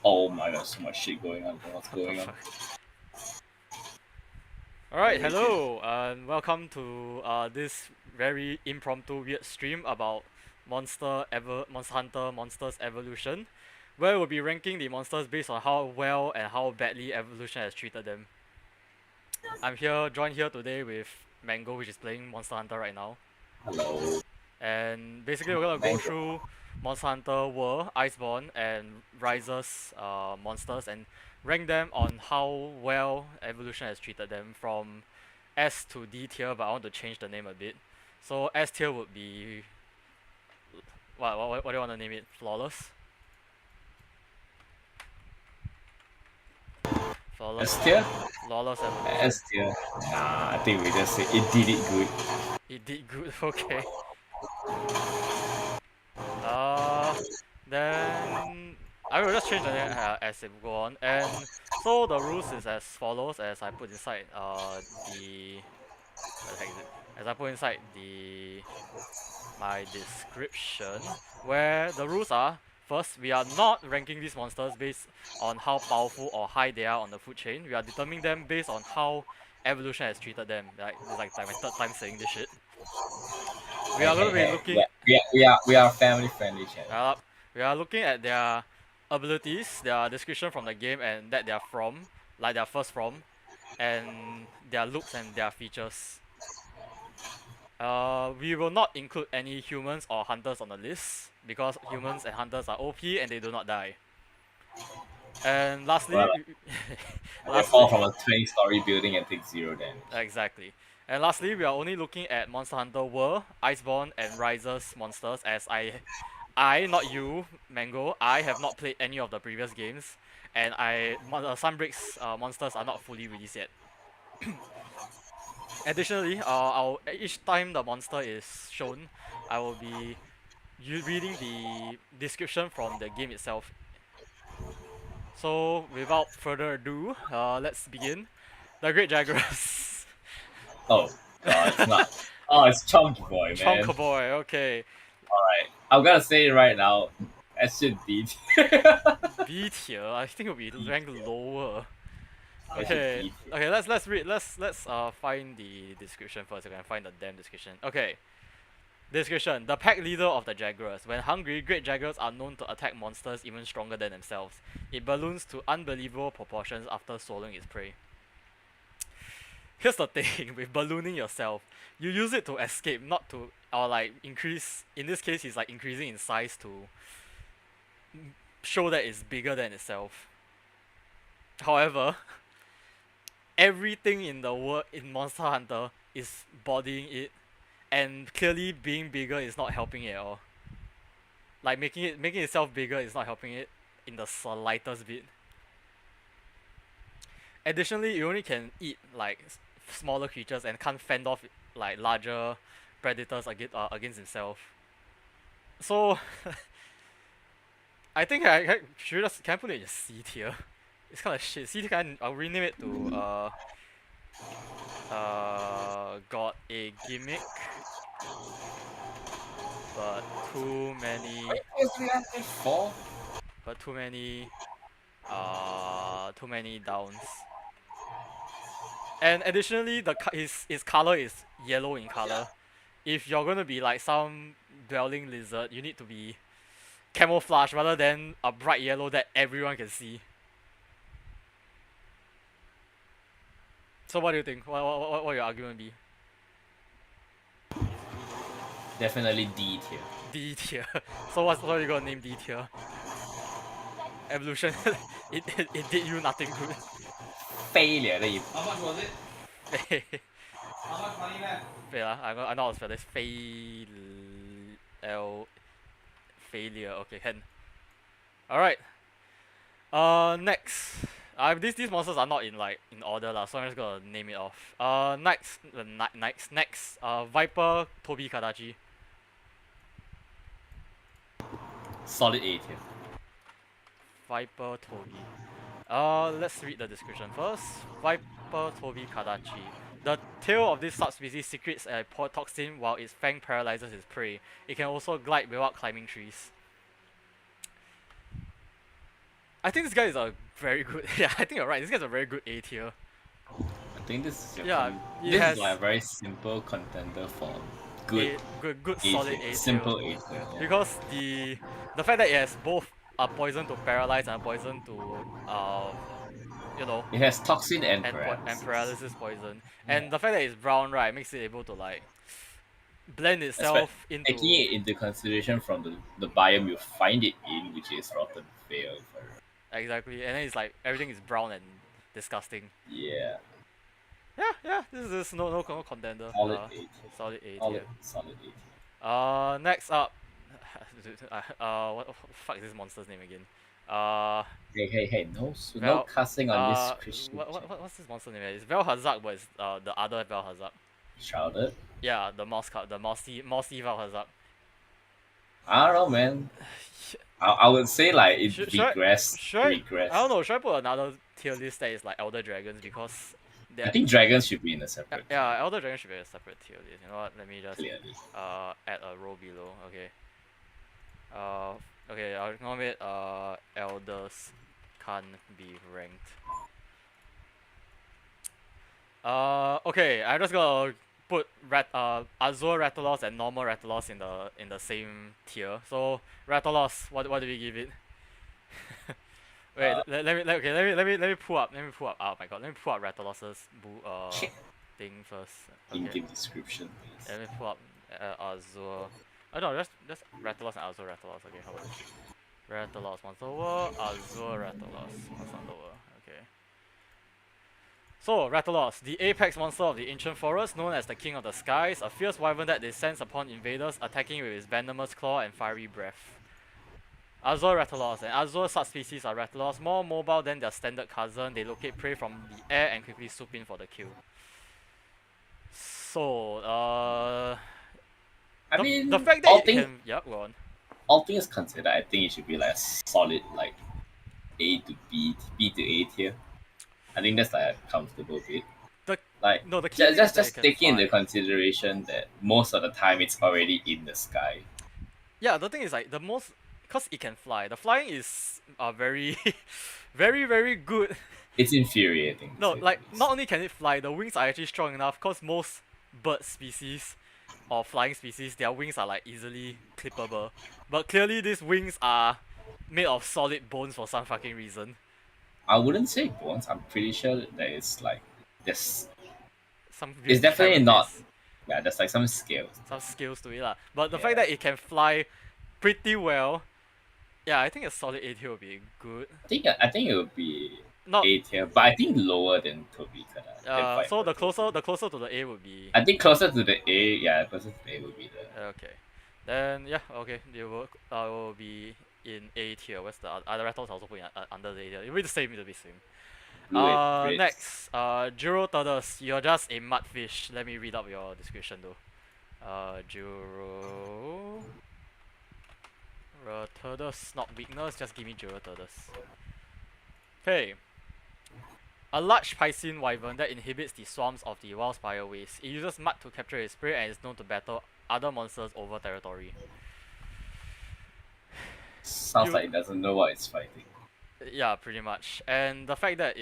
Oh my god, so much shit going on. What's What the going on? fuck? Alright, Holy shit. hello, and welcome to this very impromptu weird stream about Monster Hunter Monsters Evolution, where we'll be ranking the monsters based on how well and how badly evolution has treated them. I'm joined here today with Mango, which is playing Monster Hunter right now. Hello. And basically, we're gonna go Mango. through Monster Hunter World, Iceborne, and Rises monsters and rank them on how well evolution has treated them from S to D tier, but I want to change the name a bit. So S tier would be what do you want to name it? Flawless. Flawless. S tier? Flawless evolution. S tier. Nah, I think we just say it did it good. It did good. Okay. Uh, then I will just change the name as it go on. And so the rules is as follows, as I put inside the what the heck is it? As I put inside my description, where the rules are: first, we are not ranking these monsters based on how powerful or high they are on the food chain. We are determining them based on how evolution has treated them. Like it's like my third time saying this shit. We are Hey, going hey, to be hey. looking We are family friendly channel. We are looking at their abilities, their description from the game, and that they are from, like their first from, and their looks and their features. We will not include any humans or hunters on the list because humans and hunters are OP and they do not die. And Well, lastly, they fall lastly, from a 20-story building and take 0 damage. exactly. And lastly, we are only looking at Monster Hunter World, Iceborne, and Rises monsters as not you, Mango, I have not played any of the previous games, and Sunbreak's monsters are not fully released yet. Additionally, each time the monster is shown, I will be reading the description from the game itself. So, without further ado, let's begin. The Great Jaguars. Oh, god, it's not. Oh, it's Chunky Boy, man. Chonka Boy, okay. Alright. I'm gonna say it right now. S should D tier. B tier, I think it'll be D ranked tier. lower. S should Okay, D tier. okay. Let's read. Let's find the description first. I can find the damn description. Okay, description: the pack leader of the Jaguars. When hungry, great Jaguars are known to attack monsters even stronger than themselves. It balloons to unbelievable proportions after swallowing its prey. Here's the thing with ballooning yourself: you use it to escape, not to or like increase. In this case, it's like increasing in size to show that it's bigger than itself. However, everything in the world in Monster Hunter is bodying it, and clearly being bigger is not helping it at all. Like making itself bigger is not helping it in the slightest bit. Additionally, it only can eat like smaller creatures and can't fend off like larger predators against himself. So I think I should just can I put it in C tier. It's kind of shit. C tier, I'll rename it to got a gimmick, but too many, Four? but too many, too many downs. And additionally, his color is yellow in color. If you're gonna be like some dwelling lizard, you need to be camouflage rather than a bright yellow that everyone can see. So what do you think? What will your argument be? Definitely D tier. D tier. So what are you gonna name D tier? Evolution. it did you nothing good. Failure. Then you. How much was it? How much money left? Wait, I know how to spell this. Failure. Okay, can. Alright. Next. These monsters are not in order lah, so I'm just gonna name it off. Next. Viper Tobi Kadachi. Solid A tier. Viper Tobi. Let's read the description first. Viper Tobi Kadachi. The tail of this subspecies secretes a toxin while its fang paralyzes its prey. It can also glide without climbing trees. I think this guy is a very good. Yeah, I think you're right. This guy's a very good A tier. I think this is your Yeah, he this has is like a very simple contender for good good A solid tier, A tier. simple A tier. Yeah. Because the fact that it has both a poison to paralyze and a poison to you know, It has toxin and and paralysis. paralysis poison, Yeah. and the fact that it's brown, right, makes it able to like blend itself into. Taking it into consideration from the biome you find it in, which is Rotten Vale. Exactly, and then it's like everything is brown and disgusting. Yeah. Yeah. This is no contender. Solid A tier. Solid A tier. Solid A tier. Next up, what the fuck is this monster's name again? Hey, no Val- cussing on this Christian what's this monster name? It's Velhazak, but it's the other Velhazak. Shrouded. Yeah, the mousy Velhazak. I don't know, man. I would say like it regressed. I don't know. Should I put another tier list that is like Elder Dragons because I think dragons should be in a separate. Yeah, Elder Dragons should be a separate tier list. You know what? Let me just Clearly. add a row below. Okay. Okay. I'll ignore it. Elders can't be ranked. Okay. I'm just gonna put Azure Rathalos and normal Rathalos in the same tier. So Rathalos, what do we give it? Wait, let me pull up. Oh my god, let me pull up Rathalos's thing first. Okay. In-game description, please. Let me pull up Azure. Oh no, just Rathalos and Azure Rathalos. Okay, how about this? Rathalos Monster World, Azure Rathalos Monster World. Okay. So, Rathalos, the apex monster of the ancient forest, known as the King of the Skies, a fierce wyvern that descends upon invaders, attacking with its venomous claw and fiery breath. Azure Rathalos and Azure subspecies are Rathalos, more mobile than their standard cousin. They locate prey from the air and quickly swoop in for the kill. So, I mean, the fact that it can, yeah, go on. All things considered, I think it should be like a solid like A to B to A tier. I think that's like a comfortable bit. The key just taking into consideration that most of the time it's already in the sky. Yeah, the thing is like because it can fly. The flying is very, very, very good. It's infuriating. No, like not only can it fly, the wings are actually strong enough. Cause most bird species or flying species, their wings are like easily clippable. But clearly, these wings are made of solid bones for some fucking reason. I wouldn't say bones. I'm pretty sure that it's like there's some. It's definitely not. Yeah, there's like some scales. Some skills to it lah. But the fact that it can fly pretty well, yeah, I think a solid A tier would be good. I think it would be not A tier, but I think lower than Toby. So the closer to the A would be. I think closer to the A. Yeah, closer to the A would be the. Okay, then yeah, okay, they will be in A tier. Where's the other Rathalos also put under the A tier? It'll be the same. Next, Gyroturtles, you're just a mudfish. Let me read up your description though. Gyroturtles, not weakness, just give me Gyroturtles. Okay. A large Piscean wyvern that inhibits the swarms of the wild spireways. It uses mud to capture its prey and is known to battle other monsters over territory. Sounds like it doesn't know what it's fighting. Yeah, pretty much. And the fact that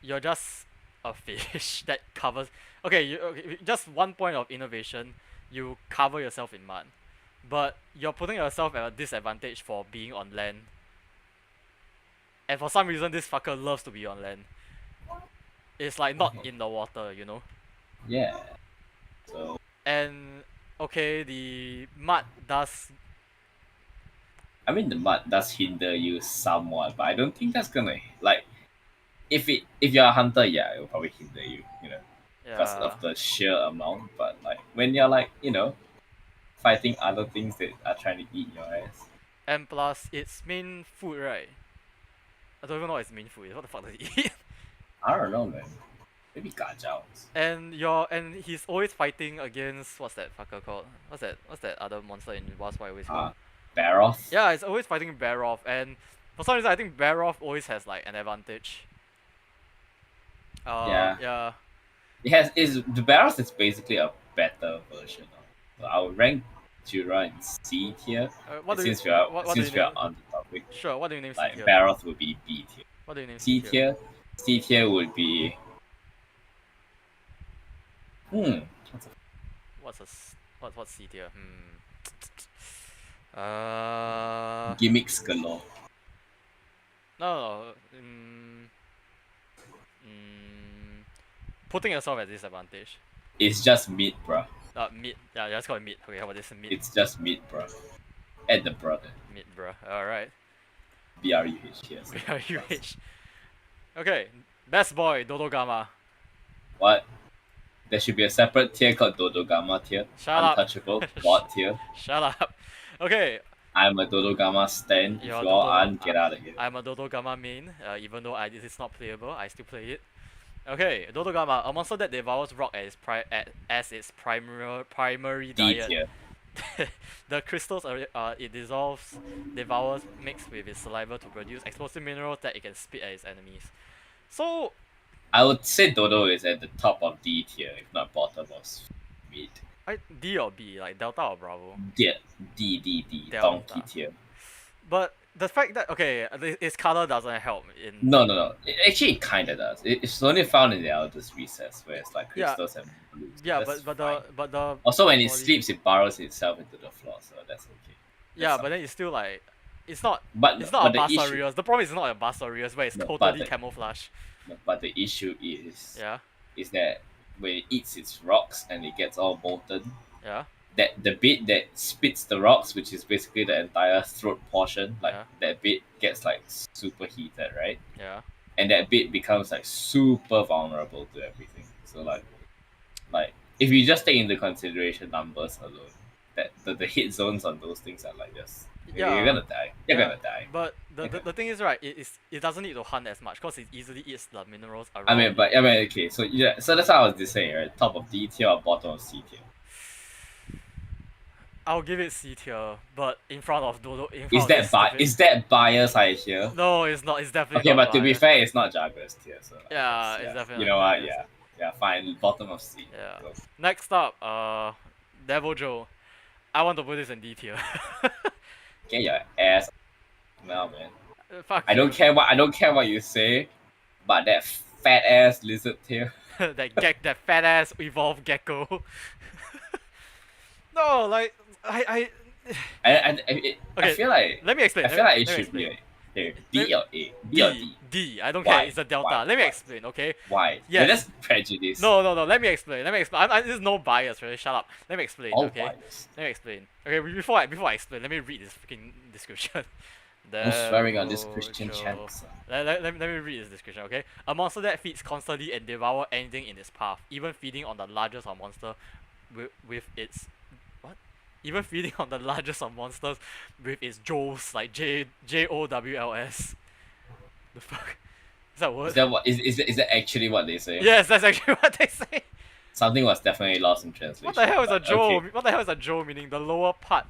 you're just a fish that covers. Okay, just one point of innovation. You cover yourself in mud, but you're putting yourself at a disadvantage for being on land. And for some reason, this fucker loves to be on land. It's like not in the water, you know. Yeah. So. And okay, the mud does. I mean, the mud does hinder you somewhat, but I don't think that's gonna like. If you're a hunter, yeah, it will probably hinder you, you know, because of the sheer amount. But like when you're like, you know, fighting other things that are trying to eat your ass. And plus, its main food, right? I don't even know what its main food is. What the fuck does it eat? I don't know, man. Maybe gajaos. And he's always fighting against what's that fucker called? What's that other monster in Wild Spireways called? Baroth. Yeah, it's always fighting Baroth, and for some reason I think Baroth always has like an advantage. Yeah. The Baroth is basically a better version of. So I would rank Jura in C tier since we are on the top. topic. Sure. What do you name C Like tier? Barroth would be B tier. What do you name C tier, C tier would be. What's C tier? Gimmicks galore. No. Putting yourself at disadvantage. It's just mid, bruh. Mid. Yeah, let's call it mid. Okay, how about this? Mid. It's just mid, bruh. Add the brother. Mid, bruh. Alright. BRUH, yes. BRUH. Okay. Best boy, Dodogama. What? There should be a separate tier called Dodogama tier. Shut up. Untouchable bot tier. Shut up. Okay. I'm a Dodogama stan. If You're you all aren't, get out of here. I'm a Dodogama main. Even though this is not playable, I still play it. Okay, Dodogama, a monster that devours rock as its primary D diet. tier. The crystals it dissolves, devours, mixed with its saliva to produce explosive minerals that it can spit at its enemies. So I would say Dodo is at the top of D tier, if not bottom of mid. D or B, like Delta or Bravo? D, Delta. donkey tier. But the fact that its color doesn't help in. No. It kind of does. It's only found in the Elder's Recess, where it's like crystals and blues. Yeah, That's but fine. the Also, when it sleeps, it burrows itself into the floor, so that's okay. Yeah, but then it's still like it's not a but Vassarios. The problem is not a Vassarios where it's totally camouflage. But the issue is Yeah. is that when it eats its rocks and it gets all molten, Yeah. that the bit that spits the rocks, which is basically the entire throat portion, like that bit gets like super heated, right? Yeah. And that bit becomes like super vulnerable to everything. So like if you just take into consideration numbers alone, that the hit zones on those things are like this. You're gonna die. You're gonna die. But the thing is, right, it doesn't need to hunt as much because it easily eats the minerals around. Okay, so so that's what I was just saying, right? Top of D tier or bottom of C tier. I'll give it C tier, but in front of Dodo. Is that bias I hear? No, it's not. It's definitely okay. not But to be fair, it's not Jaguar's tier, so it's definitely. You know what? Yeah, fine. Bottom of C. Yeah. Go. Next up, Devil Joe. I want to put this in D tier. Get your ass. No, man. Fuck I don't care what you say, but that fat ass lizard tail. that fat ass evolved gecko. No, like I feel like. Let me explain. I feel like it should be D or A. D or D. D. I don't Why? care. It's a delta. Why? Let me explain, okay? Why? Yes. That's prejudice. No. Let me explain. There's no bias, really. Shut up. Let me explain. All okay. bias. Let me explain. Okay. Before I explain, let me read this freaking description. I'm swearing on this Christian chant. Let me read this description, okay? A monster that feeds constantly and devour anything in its path, even feeding on the largest of monster with its even feeding on the largest of monsters with its Jows, like JOWLS. The fuck? Is that word? Is that actually what they say? Yes, that's actually what they say. Something was definitely lost in translation. What the hell is a Jow? Okay. What the hell is a Jow meaning? The lower part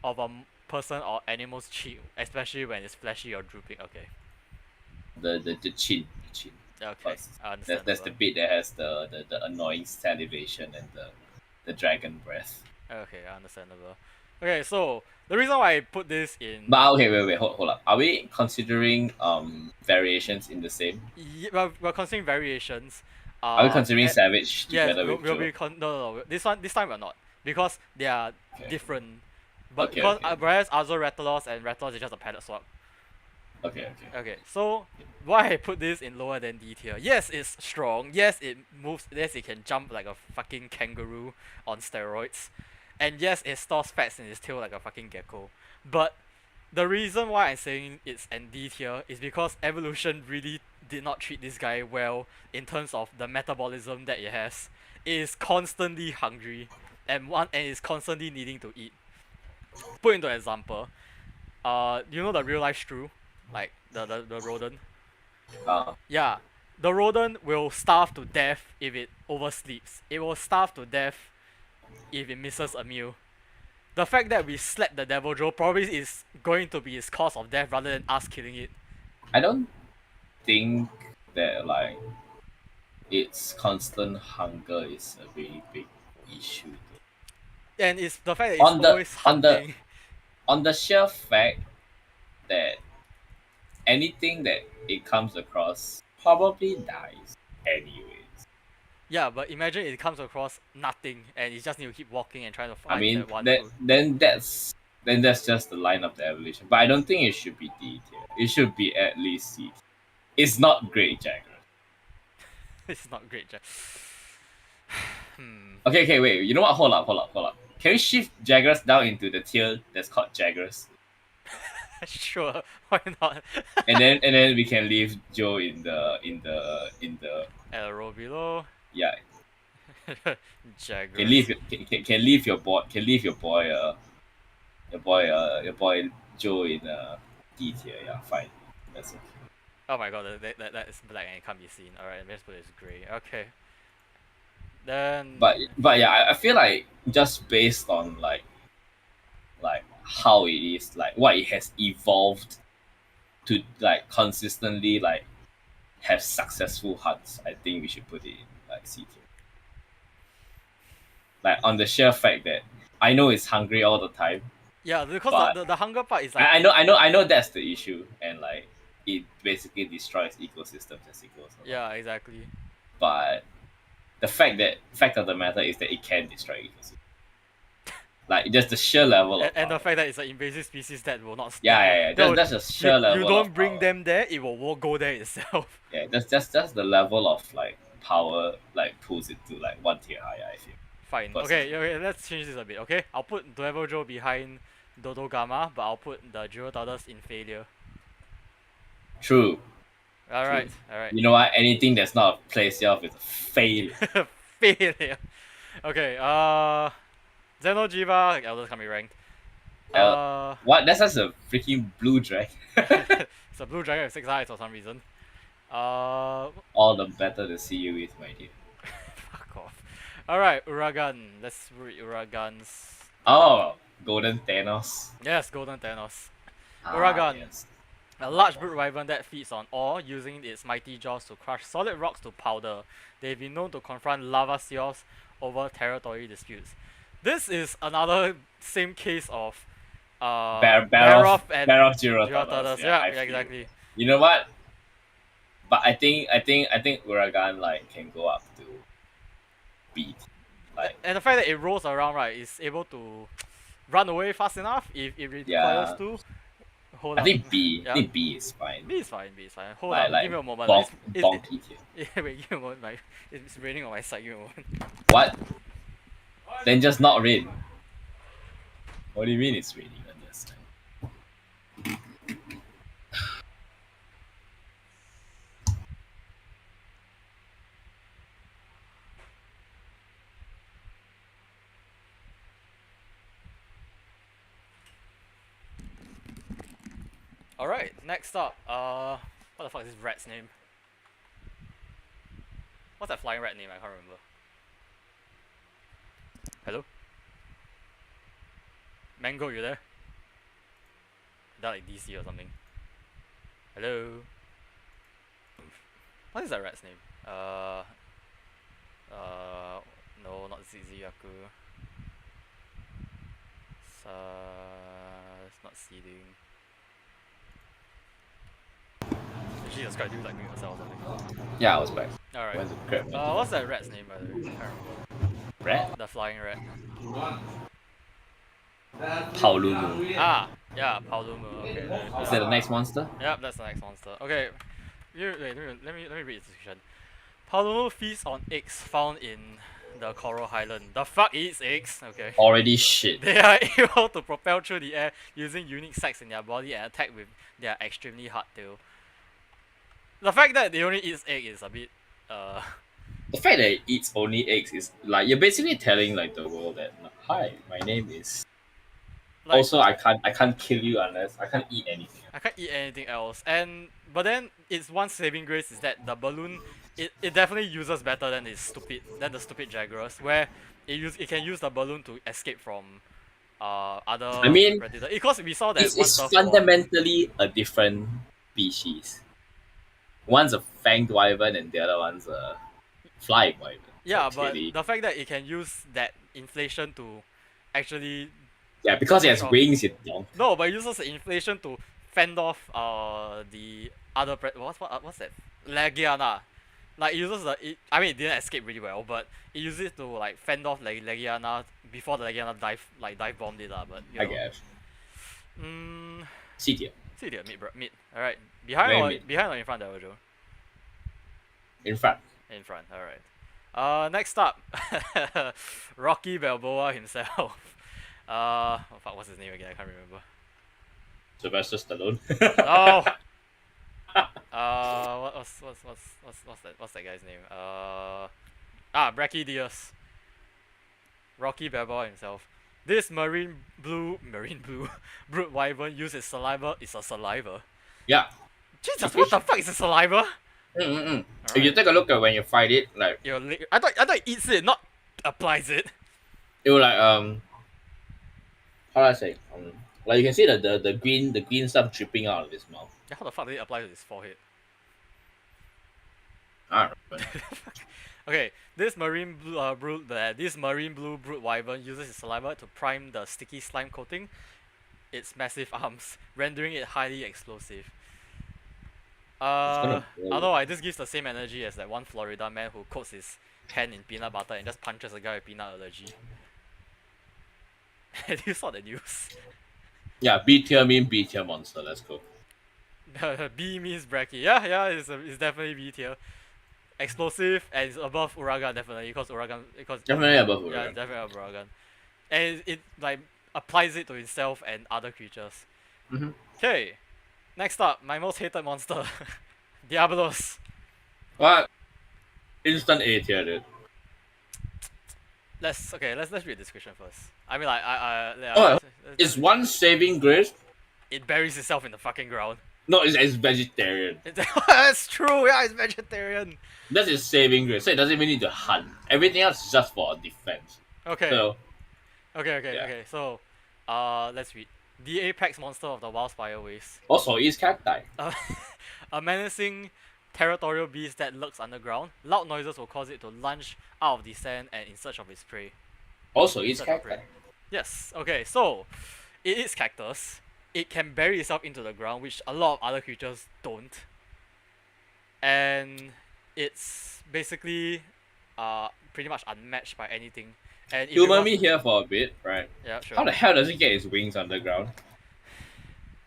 of a person or animal's cheek, especially when it's fleshy or drooping. Okay. The chin. Okay. That's the bit that has the annoying salivation and the dragon breath. Okay, understandable. Okay, so the reason why I put this in. But okay, wait, hold up. Are we considering variations in the same? Yeah, we're considering variations. Are we considering Savage together with we'll Joe? be no. This time we're not because they are different. But Okay, because okay. whereas Azor Rathalos and Rathalos is just a palette swap. Okay. Okay, so why I put this in lower than D tier? Yes, it's strong. Yes, it moves. Yes, it can jump like a fucking kangaroo on steroids. And yes, it stores fats in its tail like a fucking gecko. But the reason why I'm saying it's an D tier is because evolution really did not treat this guy well in terms of the metabolism that it has. It is constantly hungry and is constantly needing to eat. Put into example, you know the real life shrew? Like the rodent? Yeah. The rodent will starve to death if it oversleeps. It will starve to death if it misses a meal. The fact that we slapped the Devil Joe probably is going to be its cause of death rather than us killing it. I don't think that like its constant hunger is a really big issue. And it's the fact that it's always hunting. On the sheer fact that anything that it comes across probably dies anyways. Yeah, but imagine it comes across nothing and it just need to keep walking and trying to I find mean, that one that food. then that's just the line of the evolution. But I don't think it should be D tier. It should be at least C tier. It's not great Jagger. It's not great, Jack. Okay, wait. You know what? Hold up. Can we shift Jaggers down into the tier that's called Jaggers? Sure, why not? and then we can leave Joe in the At a row below. yeah. Jaggers. Can leave your boy your boy Joe in D tier. Yeah, fine. That's okay. Oh my god, that is black and it can't be seen. Alright, let's put it as grey. Okay. Then But yeah, I feel like just based on like how it is, like what it has evolved to like consistently like have successful hunts, I think we should put it in like C tier. Like on the sheer fact that I know it's hungry all the time. yeah, because But the hunger part is like I know that's the issue, and like it basically destroys ecosystems as it goes along. yeah, exactly. But the fact of the matter is that it can destroy ecosystems. Like just the sheer level of And the power. fact that it's an invasive species that will not Yeah. that will- That's a sheer you level. don't of bring power. them there, it will go there itself. Yeah, that's the level of like power like pulls it to like one tier higher. I feel. Fine. Personally. Okay, let's change this a bit, okay? I'll put Level Joe behind Dodogama, but I'll put the Gyrotoddus in failure. True. Alright. You know what? Anything that's not a place yourself is a failure. Failure. Okay, Xenojiva, Elders can be ranked. What? That's just a freaking blue dragon. It's a blue dragon with 6 eyes for some reason. All the better to see you with, my dear. Fuck off. Alright, Uragan. Let's read Uragan's. Oh, Golden Thanos. Yes, Golden Thanos. Uragan. Yes. A large brute wyvern that feeds on ore, using its mighty jaws to crush solid rocks to powder. They've been known to confront Vassarios over territory disputes. This is another same case of Baroff and Gyrotoddus. Yeah, exactly. You know what? But I think Uragan like can go up to B. Like And the fact that it rolls around, right, is able to run away fast enough if it requires to. Hold I on. think B. Yeah. I think B is fine. B is fine. Hold Like, on, give me a moment. bonk it here. Wait, give me a moment. It's raining on my side. Give me a moment. What? Then just not rain. What do you mean it's raining on this time? Alright, next up. What the fuck is this rat's name? What's that flying rat name? I can't remember. Hello? Mango, you there? Is that like DC or something? Hello? What is that rat's name? No, not Ziziyaku. It's not seeding. Jesus Christ, you like me yourself or something. Yeah, I was back. Alright. When's the crap? What's that rat's name by the way? I can't remember. Rat? The flying rat. Paolumu. Yeah, Paolumu. Okay. Is that the next monster? Yep, that's the next monster. Okay. Wait, let me read the description. Paolumu feeds on eggs found in the Coral Highland. The fuck eats eggs? Okay. Already shit. They are able to propel through the air using unique sacs in their body and attack with their extremely hard tail. The fact that they only eat egg is a bit The fact that it eats only eggs is like you're basically telling like the world that hi, my name is. like, Also, I can't kill you unless I can't eat anything. I can't eat anything else. But then its one saving grace is that the balloon it definitely uses better than the stupid Jaguars, where it can use the balloon to escape from other predators. Because we saw that It's fundamentally a different species. One's a Fang Wyvern and the other one's a Flying Wyvern. Yeah, so but clearly, the fact that it can use that inflation to actually yeah, because it has Oh. wings, it don't. no, but it uses the inflation to fend off the other what's that? Legiana. Like it uses I mean it didn't escape really well, but it uses it to like fend off Legiana before the Legiana dive bombed it but I guess. C tier. C tier, mid. Alright. Very Behind or in front, Joe? In front. In front, alright. Next up, Rocky Balboa himself. What's his name again? I can't remember. Sylvester Stallone. Oh. What's that guy's name? Brachydios. Rocky Balboa himself. This marine blue brute wyvern uses saliva. It's a saliva. Yeah. Jesus, what the fuck is a saliva? Right. If you take a look at when you fight it, like I thought it eats it, not applies it. it will like how do I say like you can see the green stuff dripping out of his mouth. Yeah, how the fuck did it apply to his forehead? I don't know. Okay, this marine blue brute wyvern uses its saliva to prime the sticky slime coating its massive arms, rendering it highly explosive. Otherwise, this gives the same energy as that one Florida man who coats his hand in peanut butter and just punches a guy with peanut allergy. You saw the news? Yeah, B tier mean B tier monster. Let's go. B means Bracky. Yeah, it's definitely B tier. Explosive and it's above Uragan definitely because Definitely above Uragan. Yeah, definitely above Uragan. And it like applies it to itself and other creatures. Okay, next up, my most hated monster, Diablos. What? Instant A tier, dude. Let's read the description first. I mean it's one saving grace. It buries itself in the fucking ground. No, it's vegetarian. That's true. Yeah, it's vegetarian. That's its saving grace. So it doesn't even need to hunt. Everything else is just for defense. Okay. So. Okay. So, let's read. The apex monster of the Wildspire Waste. Also, it's cacti. A menacing territorial beast that lurks underground. Loud noises will cause it to lunge out of the sand and in search of its prey. Also, it's cacti. Yes. Okay. So, it eats cactus. It can bury itself into the ground, which a lot of other creatures don't. And it's basically pretty much unmatched by anything. And humor me here for a bit, right? Yeah, sure. How the hell does it get its wings underground?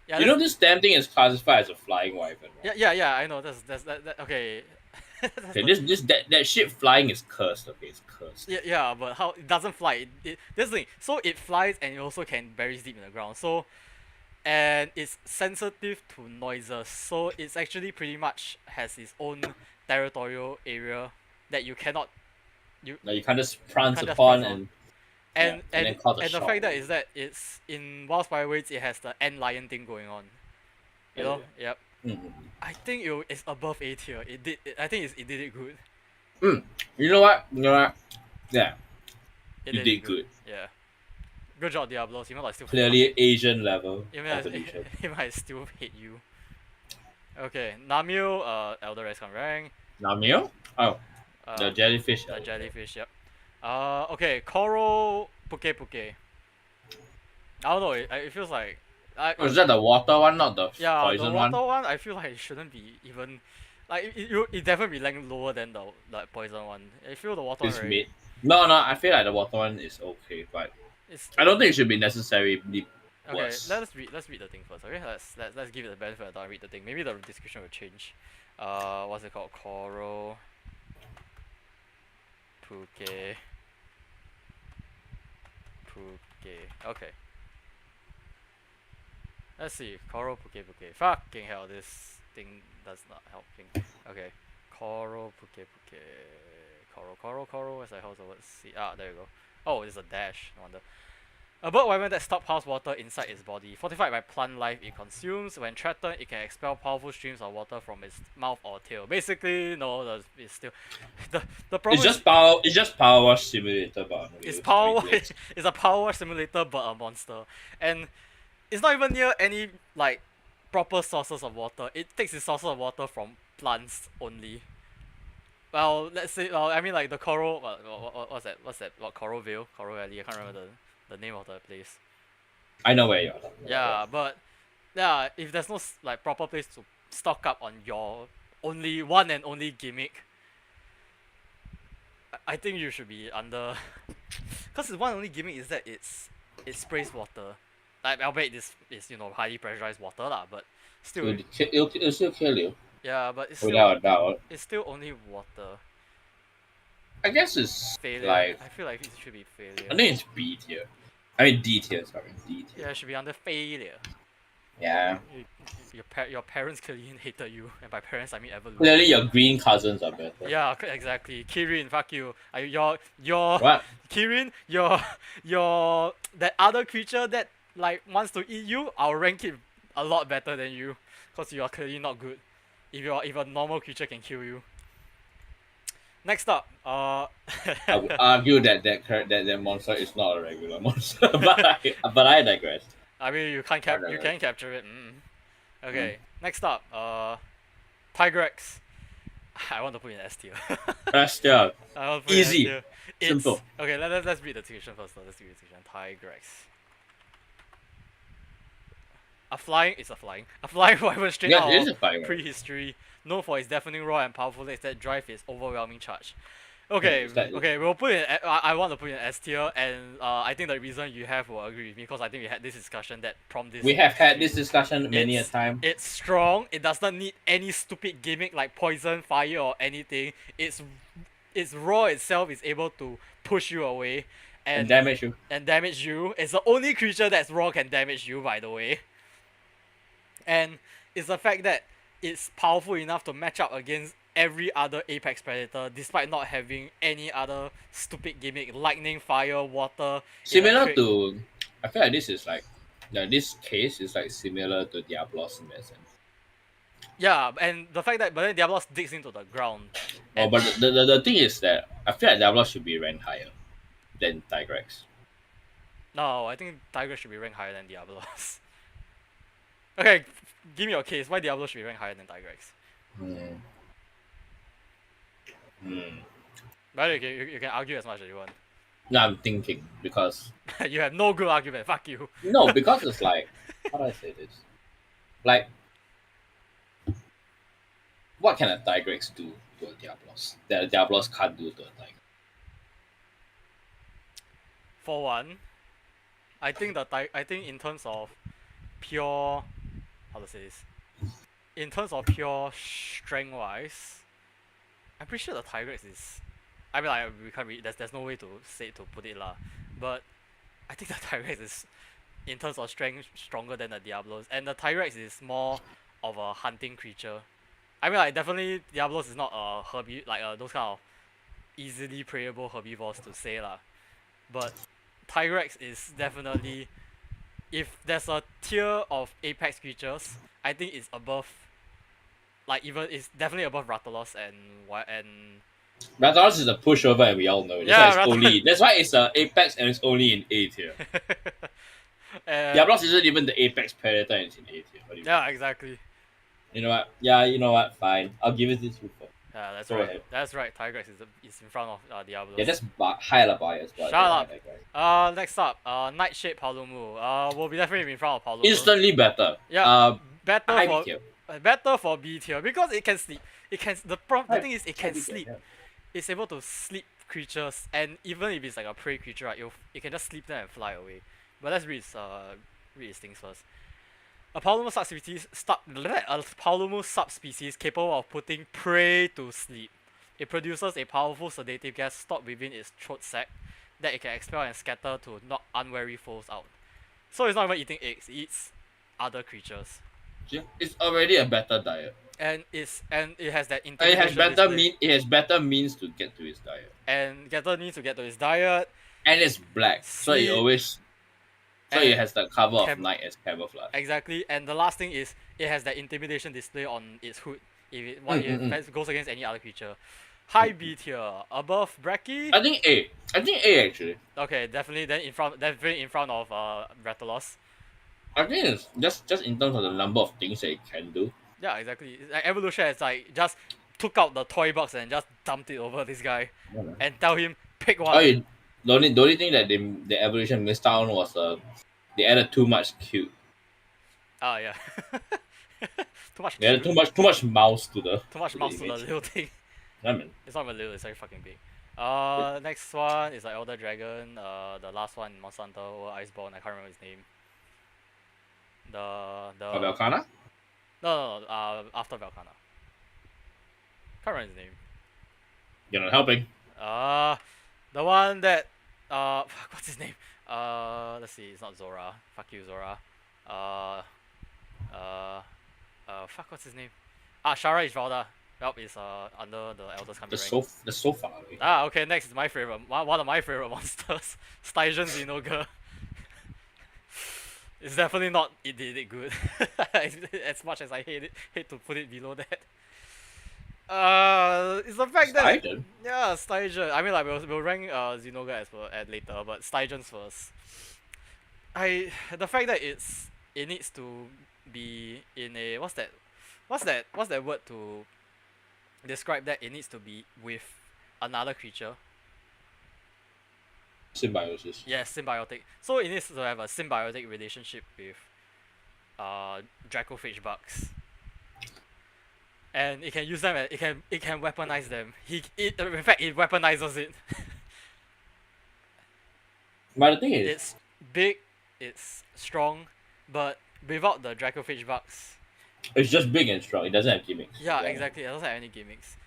Yeah, you know this damn thing is classified as a flying wyvern, right? Yeah, I know. That's okay. Okay, that shit flying is cursed. Okay, it's cursed. Yeah, but how it doesn't fly? This thing. So it flies and it also can bury deep in the ground. So, and it's sensitive to noises. So it's actually pretty much has its own territorial area that you cannot. You can't just prance upon and the fact that is that it's in Wildspire Waste, it has the ant lion thing going on. You know? Yep. I think it's above A tier. I think it did it good. You know what? Yeah. You did good. Yeah. Good job, Diablos. You might still clearly Asian level. He might still hate you. Okay, Namio, Elder Race Rang. Namio? Oh. The jellyfish. The jellyfish, yep. Okay, Coral Puke. I don't know, it feels like... is that the water one, not the poison one? Yeah, the water one, I feel like it shouldn't be even... Like, it definitely be ranked lower than the poison one. I feel the water one... mid. No, I feel like the water one is okay, but... I don't think it should be necessarily worse. Okay, let's read the thing first, okay? Let's give it the benefit of the doubt and read the thing. Maybe the description will change. What's it called? Coral... Puke. Okay. Let's see. Coral Puke. Fucking hell, this thing does not help me. Okay. Coral Puke. Coral. As I hold the word C. There you go. Oh, it's a dash. No wonder. A bird wyvern that stockpiles water inside its body. Fortified by plant life it consumes. When threatened, it can expel powerful streams of water from its mouth or tail. Basically, no, it's still the problem. It's just Power Wash Simulator, but it's a Power Wash Simulator, but a monster, and it's not even near any like proper sources of water. It takes its sources of water from plants only. Well, let's say, I mean like the coral. What's that? What Coral Vale? Coral Valley? I can't remember the name of the place. I know where you are. Yeah, but Yeah, if there's no like proper place to stock up on your only one and only gimmick, I think you should be under. Because the one only gimmick is that it sprays water. Like albeit this is highly pressurized water lah, but still. It'll still kill you. Yeah, but it's Without a doubt. It's still only water. I guess it's Failure. like. I feel like it should be failure. I think it's B tier. I mean D tier. Sorry, D tier. Yeah, it should be under failure. Yeah. Your parents clearly hated you, and by parents I mean evolution. Clearly, your green cousins are better. Yeah, exactly. Kirin, fuck you. Your What? Kirin, your that other creature that like wants to eat you, I'll rank it a lot better than you, cause you are clearly not good. If a normal creature can kill you. Next up, I would argue that monster is not a regular monster, but I digress. I mean you can capture it. Okay. Next up, Tigrex. I want to put in S tier. S tier. I want to put Easy. in S tier. Simple. Okay, let's read the description first. Let's read the description. Tigrex. A flying wyvern straight out of prehistory, known for its deafening roar and powerful legs that drive its overwhelming charge. Okay, we'll put in. I want to put in S tier, and I think the reason you will agree with me because I think we had this discussion that prompted this. We have had this discussion many a time. It's strong. It does not need any stupid gimmick like poison, fire, or anything. Its roar itself is able to push you away and damage you. It's the only creature that's raw can damage you, by the way. And it's the fact that it's powerful enough to match up against every other apex predator despite not having any other stupid gimmick, lightning, fire, water. Similar to, I feel like this is like, this case is like similar to Diablos in that sense. Yeah, and the fact that but then Diablos digs into the ground. Oh, but the thing is that I feel like Diablos should be ranked higher than Tigrex. No, I think Tigrex should be ranked higher than Diablos. Okay, give me your case. Why Diablo should be ranked higher than Tigrex? But you can argue as much as you want. No, I'm thinking because you have no good argument. Fuck you. No, because it's like, how do I say this? Like, what can a Tigrex do to a Diablos that a Diablos can't do to a Tigrex? For one, I think in terms of pure, how to say this? In terms of pure strength wise, I'm pretty sure the Tigrex is. I mean, like we can't read. There's no way to put it lah. But I think the Tigrex is, in terms of strength, stronger than the Diablos, and the Tigrex is more of a hunting creature. I mean, like definitely Diablos is not a those kind of easily preyable herbivores to say lah. But Tigrex is definitely, if there's a tier of apex creatures, I think it's above. It's definitely above Rathalos and. Rathalos is a pushover and we all know it. That's why it's an apex and it's only in A tier. Diablos isn't even the apex predator and it's in A tier. Yeah, exactly. You know what? Yeah, you know what? Fine. I'll give it this. Yeah, that's right. Ahead. That's right. Tigrex is in front of Diablos. Yeah, that's highly biased. Shut up. Next up, Nightshade Palumu. Will be definitely in front of Palumu. Instantly better. Yeah. Better for B tier because it can sleep. The thing is it can sleep. Yeah. It's able to sleep creatures, and even if it's like a prey creature, right, it can just sleep there and fly away. But let's read its things first. A Palumu subspecies capable of putting prey to sleep. It produces a powerful sedative gas stored within its throat sac that it can expel and scatter to knock unwary foes out. So it's not even eating eggs; it eats other creatures. Yeah, it's already a better diet. And it has that it has better means to get to its diet. And means to get to its diet. And it's black, so it has the cover of night as camouflage. Exactly, and the last thing is it has that intimidation display on its hood if it goes against any other creature. High B tier, above Bracky. I think A actually. Okay, definitely then in front of Rathalos. I think it's just in terms of the number of things that it can do. Yeah, exactly. Like Evolution is like just took out the toy box and just dumped it over this guy and tell him pick one. The only thing that the Evolution missed out on was they added too much cube. Oh yeah. Too much. Yeah, too much mouse to the. Too much mouse to the image. little thing. I mean, It's not even little. It's very fucking big. Next one is like Elder Dragon. The last one in Monster Hunter or Iceborne. I can't remember his name. The Velkhana? no. After Velkhana. Can't remember his name. You're not helping. The one that what's his name? Let's see. It's not Zora. Fuck you, Zora. Fuck. What's his name? Shara Ishvalda. Yup, is under the Elders coming rank. That's so far away. Okay. Next is my favorite. One of my favorite monsters. Stygian Zinogre. It's definitely not it did it good. As much as I hate to put it below that. It's the fact that Stygian? yeah, Stygian. I mean, like we'll rank Zinogre as well at later, but Stygian's first. The fact that it needs to be in a what's that word to describe that it needs to be with another creature. Symbiosis. Yeah, symbiotic. So it needs to have a symbiotic relationship with Dracophage bugs. And it can use them. It can weaponize them. In fact it weaponizes it. But the thing is, It's big, it's strong, but without the Dracophage bugs. it's just big and strong. It doesn't have gimmicks. Yeah, exactly. It doesn't have any gimmicks,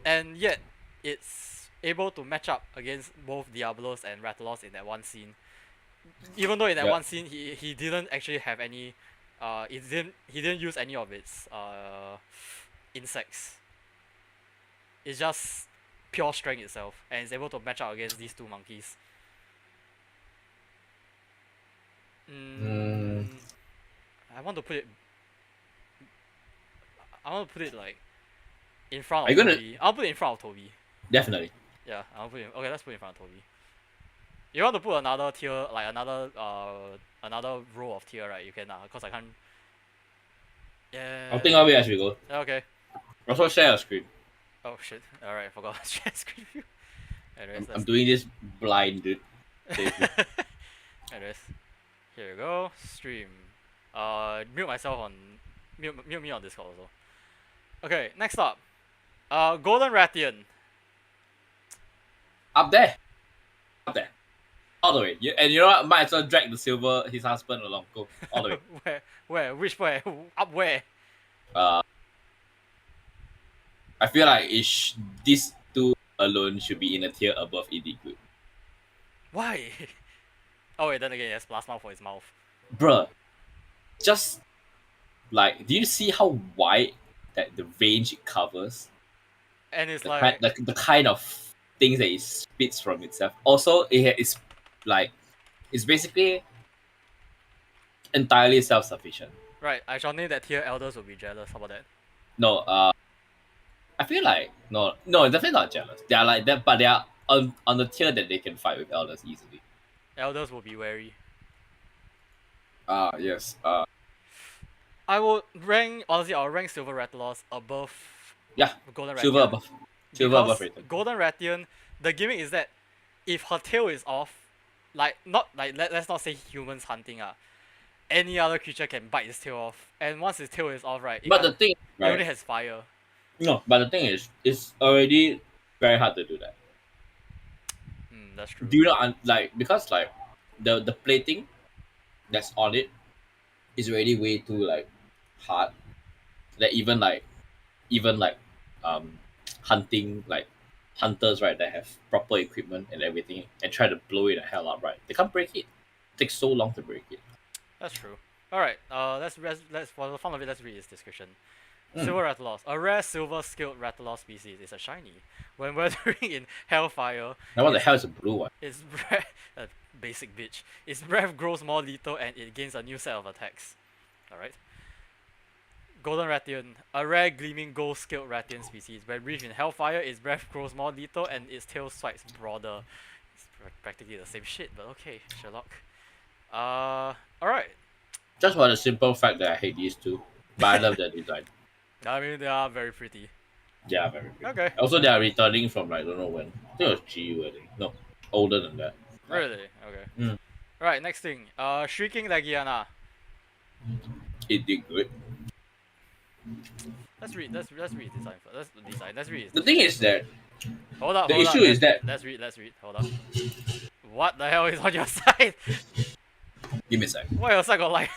and yet it's able to match up against both Diablos and Rathalos in that one scene. Even though in that one scene he didn't actually have any, he didn't use any of its insects. It's just pure strength itself, and it's able to match up against these two monkeys. I want to put it like in front of Toby. I'll put it in front of Toby. Definitely. Yeah, I'll put it. Okay, let's put it in front of Toby. You want to put another tier, like another row of tier, right? You can, cause I can't. Yeah. I'll think of it as we go. Okay. Also share a screen. Oh shit! All right, I forgot to share screen view. Anyways, I'm doing this blind, dude. Anyways, here we go. Stream. Mute myself on. Mute me on Discord also. Okay, next up. Golden Wrathion. Up there. All the way. And you know what? Might as well drag his husband along. Go all the way. Where? Which where? Up where? I feel like these two alone should be in a tier above Inaccurate. Why? Oh wait, then again, yes, plasma for his mouth. Bruh, just like, do you see how wide that the range it covers? And it's the kind of things that it spits from itself. Also, it's basically entirely self-sufficient. Right, I shall name that tier. Elders will be jealous. How about that? No, I feel like no, definitely not jealous. They are like that, but they are on the tier that they can fight with elders easily. Elders will be wary. Yes. I'll rank Silver Rathalos above. Yeah. Golden Wrathion. Silver above Wrathion. Golden Wrathion, the gimmick is that if her tail is off, let's not say humans hunting any other creature can bite its tail off, and once its tail is off, right? It only has fire. No, but the thing is, it's already very hard to do that. That's true. Do you not because the plating that's on it is already way too hard. That even hunting hunters, right, that have proper equipment and everything and try to blow it the hell up, right? They can't break it. It takes so long to break it. That's true. Alright, let's for the fun of it, let's read this description. Silver Rathalos. A rare silver-scaled Rathalos species is a shiny. When weathering in hellfire... Now what the hell is a blue one? Its breath... basic bitch. Its breath grows more lethal and it gains a new set of attacks. Alright. Golden Wrathion. A rare gleaming gold-scaled Wrathion species. When breathed in hellfire, its breath grows more lethal and its tail swipes broader. It's practically the same shit, but okay, Sherlock. Alright. Just for the simple fact that I hate these two. But I love their design. I mean, they are very pretty. Yeah, very pretty. Okay. Also, they are returning from I don't know when. I think it was GU, I think. No, older than that. Really? Okay. Right, next thing. Shrieking Legiana. it did good. Let's read design first. Let's read his The thing description is that Hold up, the hold up. issue is that Let's read. Hold up. What the hell is on your side? give me a sec. Why your side got like?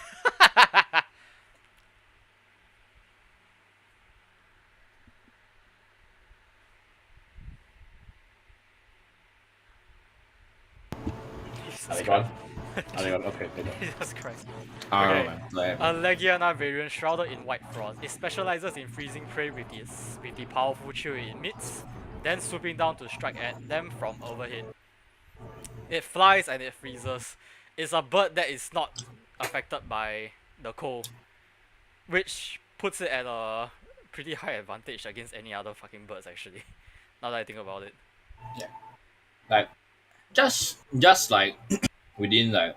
Are they Jesus gone? Christ. Are they gone? Okay, they're gone. Jesus Christ. I Okay. don't know, man. A Legiana variant shrouded in white frost. It specializes in freezing prey with the powerful chill it emits, then swooping down to strike at them from overhead. It flies and it freezes. It's a bird that is not affected by the cold, which puts it at a pretty high advantage against any other fucking birds actually. Now that I think about it. Like, just like within like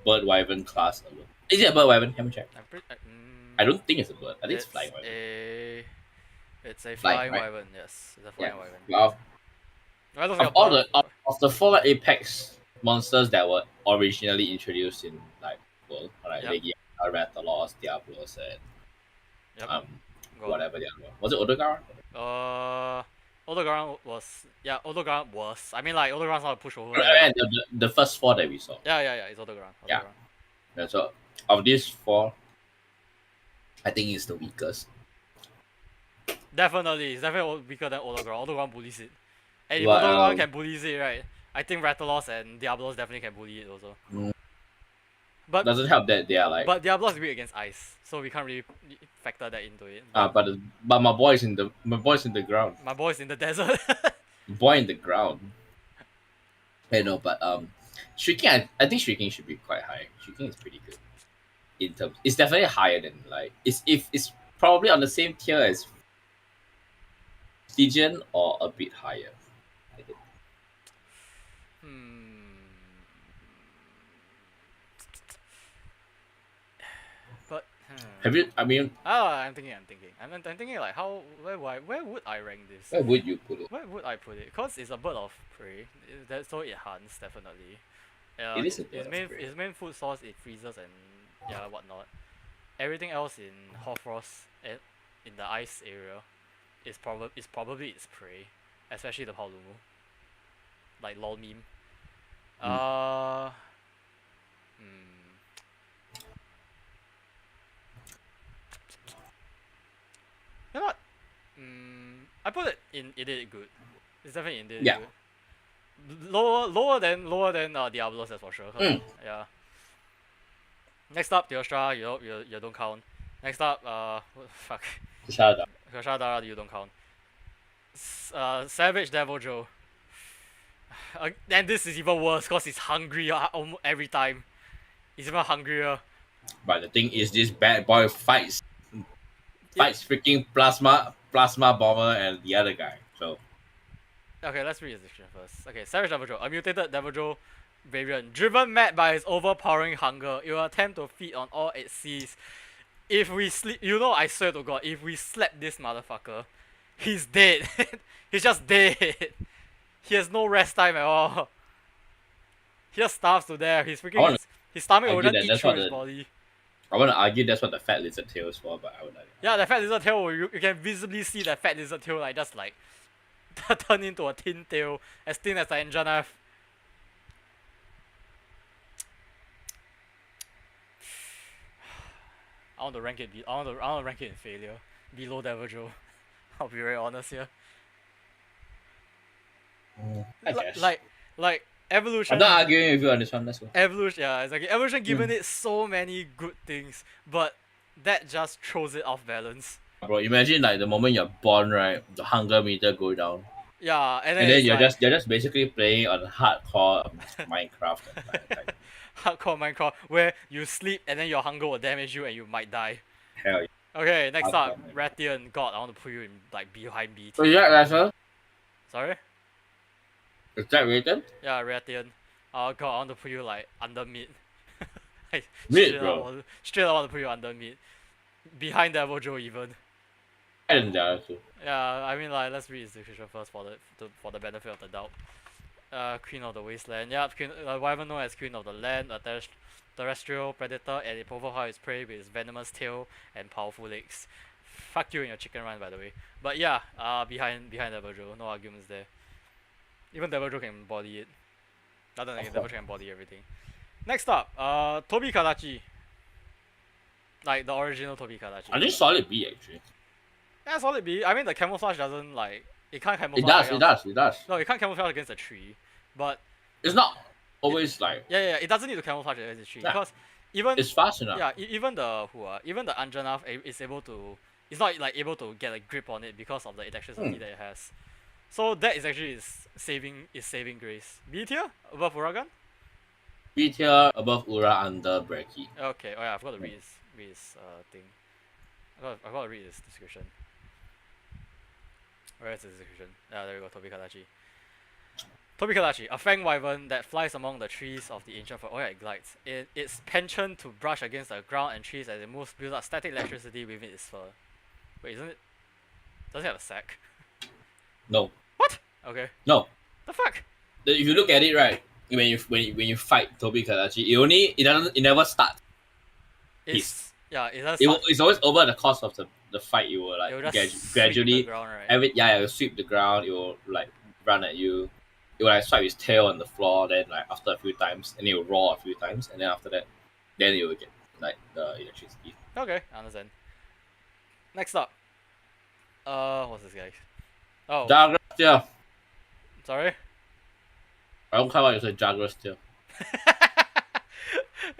bird wyvern class alone. Is it a bird wyvern? Let me check. I'm pretty. I don't think it's a bird. I think it's flying wyvern. It's a Flying, flying right? wyvern. Yes, it's a flying wyvern. Well, I don't think of a all bird- of the four apex monsters that were originally introduced in like world, like Yep. Legia, Rathalos, Diablos, and Yep. Go on. whatever the other one was. It Odogara? Odogaran was. I mean, like Odogaran's not a pushover. And the first four that we saw. Yeah. It's Odogaran. Yeah. Yeah, so of these four, I think it's the weakest. Definitely, it's definitely weaker than Odogaran. Odogaran bullies it. And if But, Odogaran can bully it, right? I think Rathalos and Diablos definitely can bully it also. But doesn't help that they are like. But Diablos is weak against ice, so we can't really factor that into it. But my boy's in the ground. My boy's in the desert. Boy in the ground. I know, but shrieking. I think shrieking should be quite high. Shrieking is pretty good. In terms, it's definitely higher than like it's probably on the same tier as Stygian or a bit higher. I think. But Have you? I mean, I'm thinking. I'm thinking like where would I rank this? where would you put it? Where would I put it? Cause it's a bird of prey. So it hunts definitely. It is a bird of prey. Its main food source it freezes and whatnot. Everything else in Hoarfrost in the ice area is probably its prey, especially the Paolumu. Like lol meme. You know what? I put it in. It did good. It's definitely in. Did Yeah. good. Lower than Diablos, that's for sure. Yeah. Next up, Teostra, you don't count. Next up, fuck. Kashadara, you don't count. Savage Devil Joe. And this is even worse because it's hungry almost every time. It's even hungrier. But the thing is, this bad boy fights freaking plasma bomber and the other guy. So okay, let's read his description first. Okay, Savage Devil Joe, a mutated Devil Joe variant, driven mad by its overpowering hunger, it will attempt to feed on all it sees. If we sleep, I swear to God, if we slap this motherfucker, he's dead. He's just dead. He has no rest time at all. He just starves to death. His stomach will just eat through his body. I want to argue that's what the fat lizard tail is for, but I would not. Yeah, the fat lizard tail, you can visibly see the fat lizard tail like just like turn into a tin tail, as thin as the engine knife. I want to rank it in failure, below Devil Joe. I'll be very honest here. I guess. Like evolution. I'm not arguing with you on this one. Let's go. Evolution, yeah, exactly. Evolution given it so many good things, but that just throws it off balance. Bro, imagine like the moment you're born, right? The hunger meter go down. Yeah, and then you're just basically playing on hardcore Minecraft. Hardcore Minecraft, where you sleep and then your hunger will damage you and you might die. Hell yeah. Okay, next up, Wrathion. God, I want to put you in like behind BT. So is that Russell? Sorry? Is that Wrathion? Yeah, Wrathion. Oh god, I want to put you like under mid. Mid, bro. Straight I want to put you under mid. Behind Devil Joe even. I didn't dare to. Yeah, I mean like let's read his description first for the benefit of the doubt. Queen of the Wasteland. Yeah, Wyvern known as Queen of the Land, attached terrestrial predator, and it overpowers its prey with its venomous tail and powerful legs. Fuck you in your chicken run, by the way. But yeah, behind Devil Joe, no arguments there. Even Devil Joe can embody it. Other than Devil Joe can embody everything. Next up, Tobi Kadachi. Like the original Tobi Kadachi. I think solid B actually. Yeah, solid B. I mean the camouflage doesn't like it can't camouflage. It does. No, it can't camouflage against a tree. But it's not always like yeah, it doesn't need to camouflage against a tree because even it's fast enough. Yeah, even the Anjanath is able to. It's not like able to get a grip on it because of the electricity that it has. So that is actually is saving grace. B tier above Uragan. B tier above Ura under Breki. Okay. Oh yeah, I forgot to read his thing. I forgot to read this description. Where is the description? There we go. Tobi Kadachi. Tobi Kadachi, a Fang Wyvern that flies among the trees of the ancient forest. Oh yeah, it glides. Its penchant to brush against the ground and trees as it moves builds up static electricity within its fur. Wait, isn't it? Does it have a sack? No. What? Okay. No. The fuck? If you look at it right, when you fight Tobi Kadachi, it never starts. It does. It's always over the course of the fight. You will like gradually ground, right? it will sweep the ground. It will like run at you. It will like swipe its tail on the floor. Then like after a few times, and it will roar a few times, and then after that, then it will get like the electricity. Okay, I understand. Next up, what's this guy? Oh, Jagrus tier. Sorry. I don't care what you say. Jagrus tier.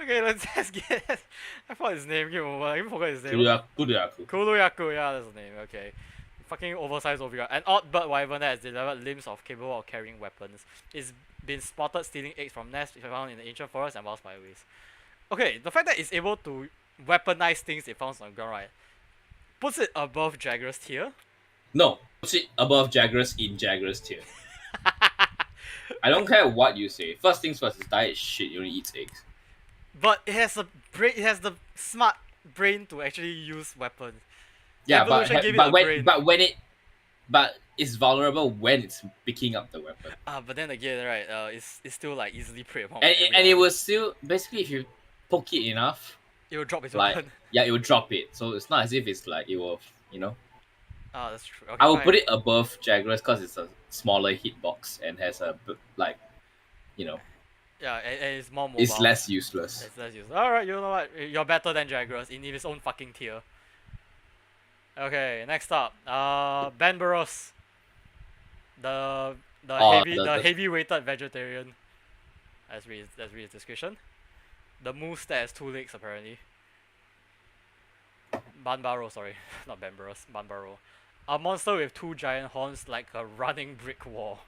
Okay, let's get. I forgot his name. Give me a moment. I even forgot his name. Kuruyaku. Kuruyaku, yeah, that's the name. Okay. Fucking oversized overall. An odd bird wyvern that has developed limbs capable of carrying weapons. It's been spotted stealing eggs from nests found in the ancient forest and vast byways. Okay, the fact that it's able to weaponize things it finds on the ground, right, puts it above Jagrus tier. No, puts it above Jagrus in Jagrus tier. I don't care what you say. First things first, his diet is shit. He only eats eggs. But it has a brain. It has the smart brain to actually use weapons. Yeah, but it's vulnerable when it's picking up the weapon. But then again, right? It's still like easily prey upon. And it will still basically if you poke it enough, it will drop its weapon. Yeah, it will drop it. So it's not as if it's like it will, Oh, that's true. Okay, I will put it above Jagrus because it's a smaller hitbox and has a Yeah, and it's more mobile. It's less useless. It's less useless. Alright, you know what? You're better than Jagrus in his own fucking tier. Okay, next up. Banbaros. The heavy-weighted vegetarian. Let's read his description. The moose that has 2 legs apparently. Banbaro, sorry. Not Banbaros. Banbaro. A monster with 2 giant horns like a running brick wall.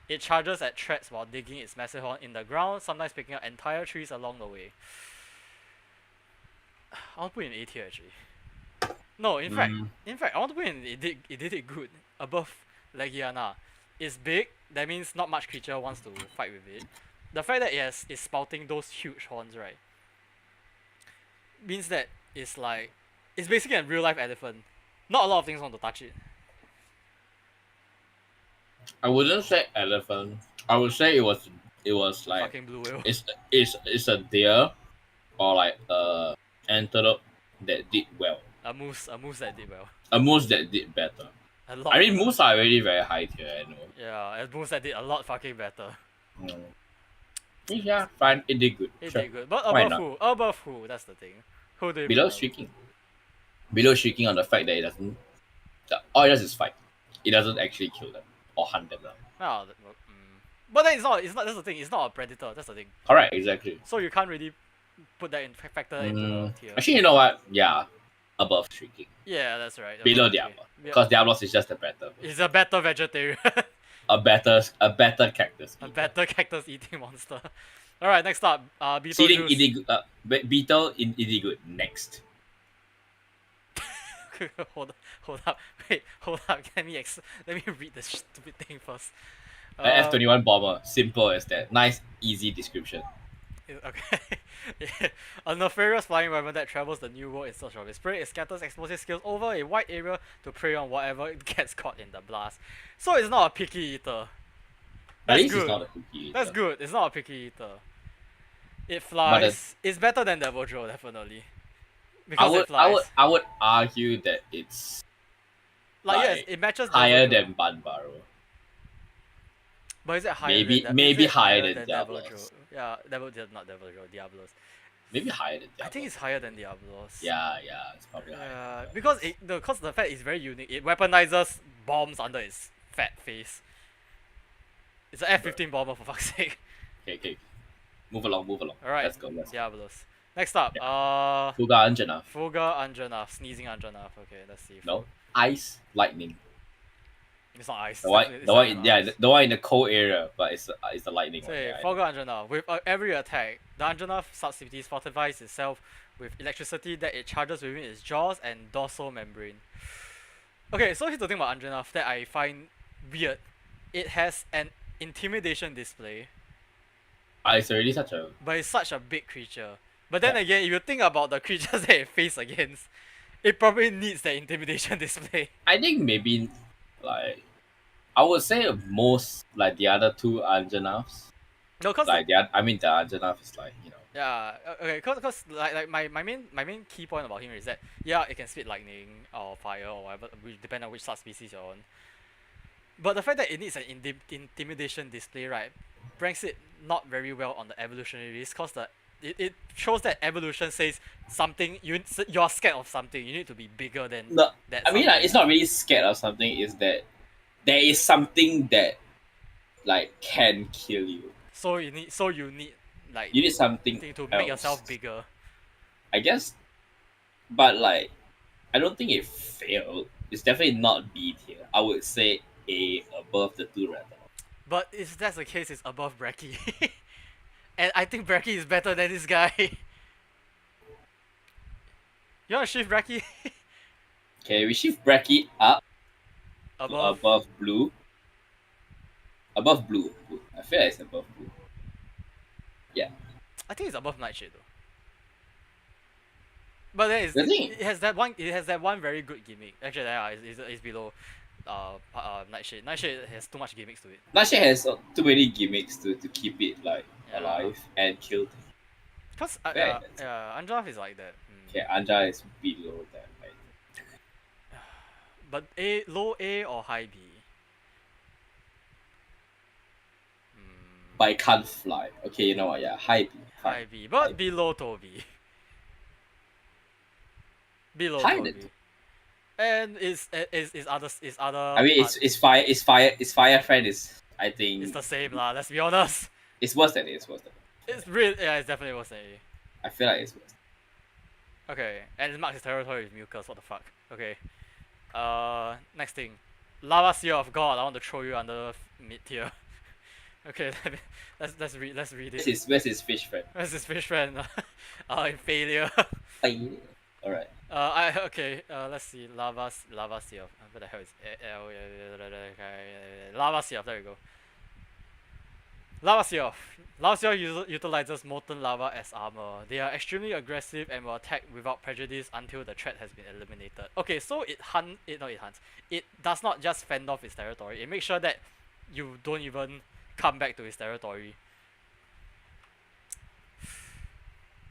It charges at threats while digging its massive horn in the ground, sometimes picking up entire trees along the way. I want to put in A tier actually. No, in fact, I want to put in it did it good. Above Legiana. It's big, that means not much creature wants to fight with it. The fact that it's spouting those huge horns, right, means that it's basically a real life elephant. Not a lot of things want to touch it. I wouldn't say elephant. I would say it was like fucking blue whale. It's a deer or like antelope that did well. A moose that did well. A moose that did better. I mean, moose are already very high tier, I know. Yeah, a moose that did a lot fucking better. Yeah, fine. It did good. It did good. But above who? Above who? That's the thing. Who do you below Shrieking. Below Shrieking on the fact that it doesn't. All it does is fight. It doesn't actually kill them or hunt them down. No, but then it's not. That's the thing. It's not a predator. That's the thing. Correct. Exactly. So you can't really put that in factor into the tier. Actually, you know what? Yeah, above Shrieking. Yeah, that's right. Below Diablo, because Diablos is just a better. He's a better vegetarian. a better cactus. A better cactus eating monster. All right, next up, Beetlejuice. Beetle in Idigood. Next. hold up. Let me read this stupid thing first. F-21 bomber. Simple as that. Nice, easy description. Okay. Yeah. A nefarious flying wyvern that travels the new world in search of its prey. It scatters explosive skills over a wide area to prey on whatever it gets caught in the blast. So it's not a picky eater. At least it's not a picky eater. That's good. It's not a picky eater. It flies. It's better than Devil Joe, definitely. I Because would it flies. I would argue that it's Yes, it matches higher Devil Joe. than Banbaro. But is it higher Maybe than maybe higher than Devil Diablos. Joe? Yeah, not Devil Joe, Diablos. Maybe higher than Diablos. I think it's higher than Diablos. Yeah, it's probably higher. Yeah, because the fact is very unique. It weaponizes bombs under its fat face. It's an F-15 bomber, for fuck's sake. Okay. Move along. Alright, Let's go. Diablos. Next up, Fuga Anjanath. Fuga Anjanath, Sneezing Anjanath. Okay, let's see. No. Ice, lightning. It's not ice. The one in the cold area, but it's the lightning. So, one, Fuga Anjanath. With every attack, the Anjanath subsidies fortifies itself with electricity that it charges within its jaws and dorsal membrane. Okay, so here's the thing about Anjanath that I find weird. It has an intimidation display. It's already such a. But it's such a big creature. But then again, if you think about the creatures that it faces against, it probably needs that intimidation display. I think maybe, like, I would say most like the other two Anjanaths. No, cause like the Anjanath is like, you know. Yeah, okay, cause like my main key point about him is that it can spit lightning or fire or whatever, depending on which subspecies you're on. But the fact that it needs an intimidation display, right, ranks it not very well on the evolutionary list, cause it shows that evolution says something you're scared of something. You need to be bigger than that. I mean, like, it's not really scared of something. Is that there is something that like can kill you. So you need like you need something to else. make yourself bigger. I guess, but like, I don't think it failed. It's definitely not B tier. I would say A above the two Rattle. But if that's the case, it's above Bracky. And I think Bracky is better than this guy. You wanna shift Bracky? Okay, we shift Bracky up above blue. Above blue. I feel like it's above blue. Yeah. I think it's above Nightshade though. But then it has that one very good gimmick. Actually, it's below Nightshade. Nightshade has too much gimmicks to it. Nightshade has too many gimmicks to keep it like alive and kill things. Cause Anjanath is like that. Okay, Anja is below that. Right? But low A or high B? But it can't fly. Okay, you know what? Yeah, high B. High B, but below Toby. Below high Toby. And is other. I mean, it's fire friend is, I think. It's the same lah. Let's be honest. It's worse than it. It's really it's definitely worse than A. I feel like it's worse. Okay, and it marks his territory with mucus. What the fuck? Okay. Next thing, Lava Sea of God. I want to throw you under mid tier. Okay, let's read it. Where's his fish friend? Where's his fish friend? In failure. Alright. Let's see. Lava Sea of. What the hell is Lava Sea of? There we go. Lava Sea utilizes molten lava as armor. They are extremely aggressive and will attack without prejudice until the threat has been eliminated. Okay, so it hunts. It does not just fend off its territory. It makes sure that you don't even come back to his territory.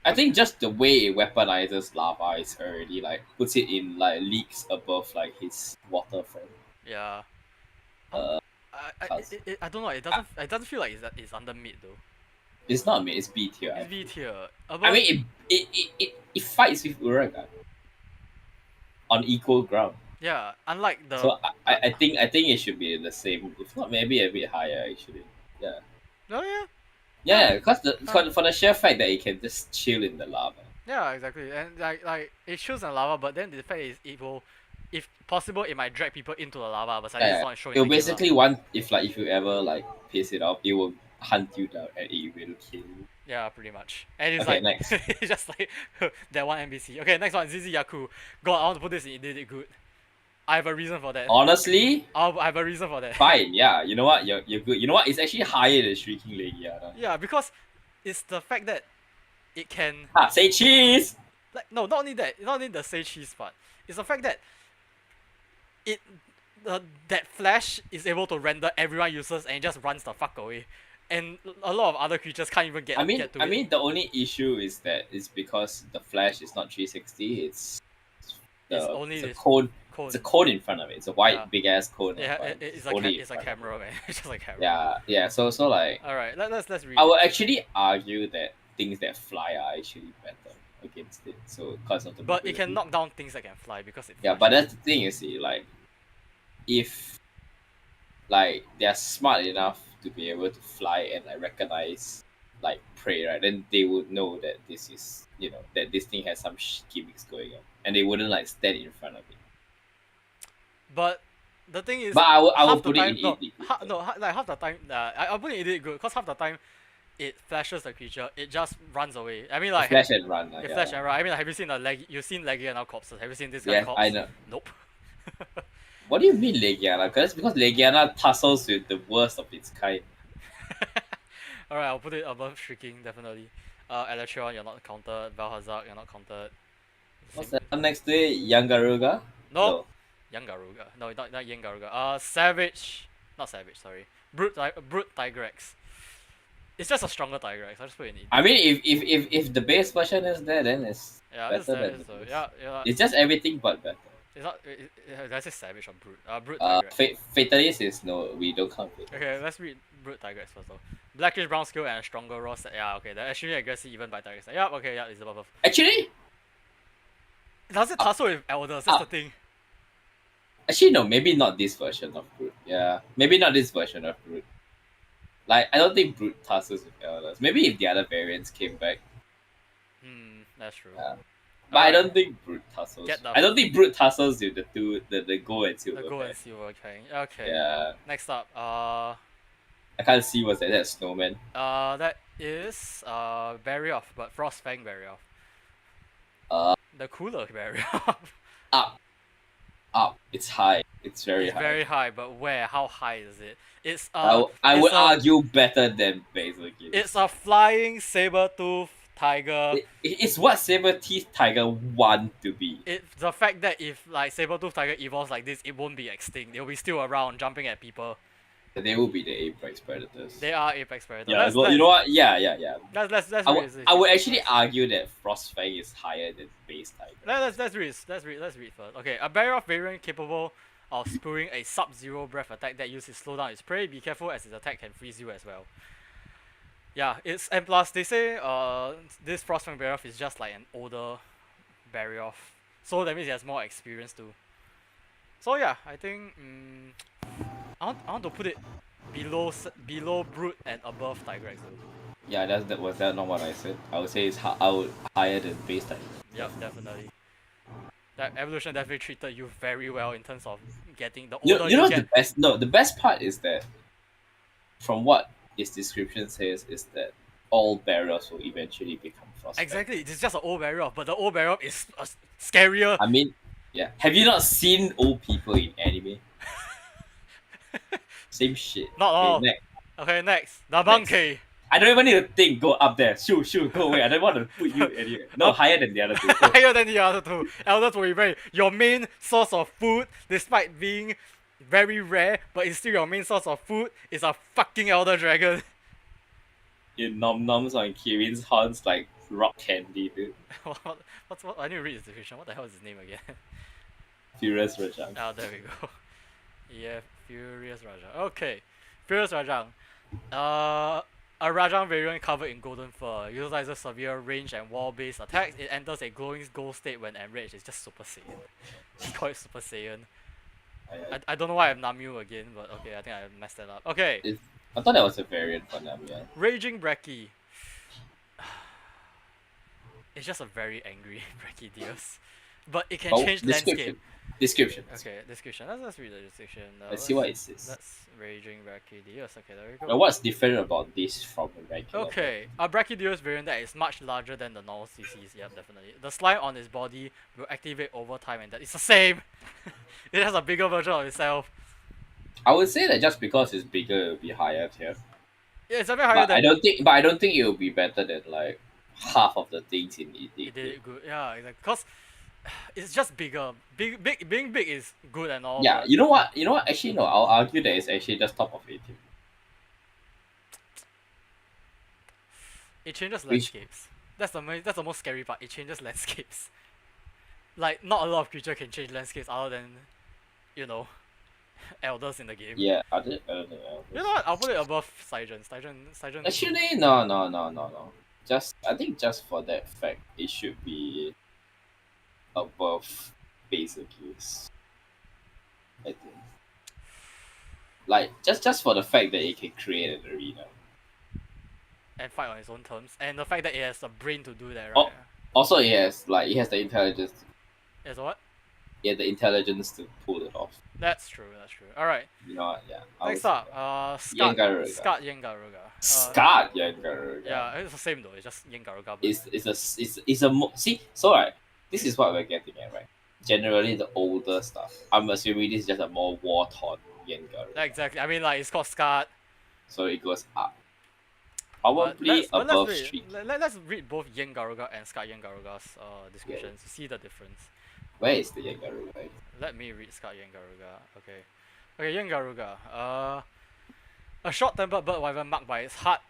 I think just the way it weaponizes lava is already like puts it in like leagues above like his water friend. Yeah. I don't know. It doesn't feel like it's under mid though. It's not mid. It's B tier. It's B tier. I mean, it fights with Uraga on equal ground. Yeah, unlike the. So I think it should be the same. If not, maybe a bit higher actually. Yeah. Oh yeah. Yeah, because for the sheer fact that it can just chill in the lava. Yeah, exactly, and like it chills in the lava, but then the fact is it will, if possible, it might drag people into the lava, but it's not showing. It will basically if you ever like piss it off, it will hunt you down and it will kill you. Yeah, pretty much. And it's okay, like next. it's just like that one NPC. Okay, next one, ZZ Yaku. God, I want to put this in. It did it good. I have a reason for that. Honestly, I have a reason for that. Fine, yeah. You know what? You're good. You know what? It's actually higher than Shrieking Legiana. Yeah, because it's the fact that it can. Say cheese. Like no, not only that. Not only the say cheese part. It's the fact that that flash is able to render everyone useless and it just runs the fuck away. and a lot of other creatures can't even get to it. I mean, the only issue is that it's because the flash is not 360. It's a cone. It's a cone in front of it. It's a white big ass cone. Yeah, it's a camera, man. It's just like camera. Yeah. So like. All right, let's read. I would actually argue that things that fly are actually better against it. So because of the. But it can knock down things that can fly because it. Yeah, but that's the thing. You see, like, if like they're smart enough to be able to fly and like recognize like prey, right? Then they would know that this is that this thing has some gimmicks going on, and they wouldn't like stand in front of it. But the thing is, but I would put time, it in like half the time, I'll put it in it good because half the time, it flashes the creature, it just runs away. I mean, like flash and run. Flash and run. I mean, like, have you seen you've seen Legiana corpses? Have you seen this guy? Yes, I know. Nope. What do you mean Legiana? Because Legiana tussles with the worst of its kind. Alright, I'll put it above Shrieking, definitely. Electron, you're not counted. Valhazak, you're not counted. What's that next to it? Yangaruga? No. Yangaruga. No, not Yangaruga. Savage. Not Savage, sorry. Brute Tigrex. It's just a stronger Tigrex. I'll just put it in. I mean, if the base version is there, then it's better than yeah. It's just everything but better. It's not. Did I say Savage or Brute? Brute Tigrex. Fatalist is no, we don't count it. Okay, let's read Brute Tigrex first though. Blackish brown skill and a stronger raw set. Yeah, okay. They're actually aggressive even by Tigrex. Yeah, okay, yeah, it's above. Actually, does it tussle with Elders? That's the thing. Actually, no. Maybe not this version of Brute. Yeah, maybe not this version of Brute. Like, I don't think Brute tussles with Elders. Maybe if the other variants came back. That's true. Yeah. But I don't think Brute tussles. I don't think Brute tussles with the gold and silver. The gold and silver kind. Okay. Yeah. Next up, I can't see what's that. That's Snowman. That is Barrioff, but Frost Fang Barrioff. The cooler Barrioff. Up. It's high. It's very high. Very high, but where? How high is it? It's I would argue better than Basil Gibbs. It's a flying saber-tooth tiger. It's what saber-teeth tiger want to be. It's the fact that if like saber-tooth tiger evolves like this, it won't be extinct. They'll be still around, jumping at people. They will be the apex predators. They are apex predators. Yeah, you know what? Yeah. I would actually argue that Frostfang is higher than base tiger. Let's read first. Okay, a Barrioff variant capable of spewing a sub-zero breath attack that uses slowdown its prey. Be careful as its attack can freeze you as well. Yeah, and plus they say this Frostfang Barrioff is just like an older Barrioff, so that means it has more experience too. So yeah, I think I want to put it below Brute and above Tigrex though. Yeah, was that not what I said? I would say it's higher than base tiger. Yep, definitely. That evolution definitely treated you very well in terms of getting the older you get. The best part is that from what its description says is that all Barrioffs will eventually become Frostfang. Exactly, it's just an old Barrioff, but the old Barrioff is scarier. I mean, yeah. Have you not seen old people in anime? Same shit. Not all. Okay, next. The monkey. I don't even need to think. Go up there. Shoot, go away. I don't want to put you anywhere. No, higher than the other two. Higher than the other two. Elders will be your main source of food, despite being very rare, but it's still your main source of food. It's a fucking Elder Dragon. Your nom-noms on Kirin's horns like rock candy, dude. what? I need to read his description. What the hell is his name again? Furious Rajang. Oh, there we go. Yeah, Furious Rajang. Okay, Furious Rajang. A Rajang variant covered in golden fur. Utilizes severe range and wall-based attacks. It enters a glowing gold state when enraged. It's just Super Saiyan. He called it Super Saiyan. I don't know why I'm Namyu again, but okay, I think I messed that up. Okay. I thought that was a variant for Namyu. Raging Brekkie. It's just a very angry Brachydios. But it can change landscape. Description. Okay, description. Let's read the description. Let's see what it says. That's Raging Brachydios. Okay, there we go. Now, what's different about this from the regular? Okay, a Brachydios variant that is much larger than the normal species. Yep, definitely. The slime on its body will activate over time, and that it's the same. It has a bigger version of itself. I would say that just because it's bigger, it'll be higher tier. Yeah, it's a bit higher than. I don't think it will be better than like half of the things in it. It did it good. Yeah, exactly. Because it's just bigger. Being big is good and all. Yeah, you know what? Actually, no. I'll argue that it's actually just top of 18. It changes landscapes. That's the most scary part. It changes landscapes. Like, not a lot of creatures can change landscapes other than, you know, elders in the game. Yeah, I don't know elders. You know what? I'll put it above Saijan. Saijan. Actually, no. I think just for that fact, it should be above basic use. I think. Like just for the fact that it can create an arena. And fight on its own terms. And the fact that it has a brain to do that, right? Oh, also, it has the intelligence. Is what? Yeah, the intelligence to pull it off. That's true. Alright. You know what? Yeah. Next up, Scott Yengaruga. Yengaruga. Scott Yengaruga. Yeah, it's the same though. It's just Yengaruga. See, so right. This is what we're getting at, right? Generally, the older stuff. I'm assuming this is just a more war-torn Yengaruga. Exactly. I mean, like, it's called Scott. So it goes up. Probably above Street. Let's read both Yengaruga and Scott Yengaruga's descriptions to see the difference. Where is the Yengaruga? Let me read Scott Yengaruga. Okay, Yengaruga. A short-tempered bird wyvern marked by its hard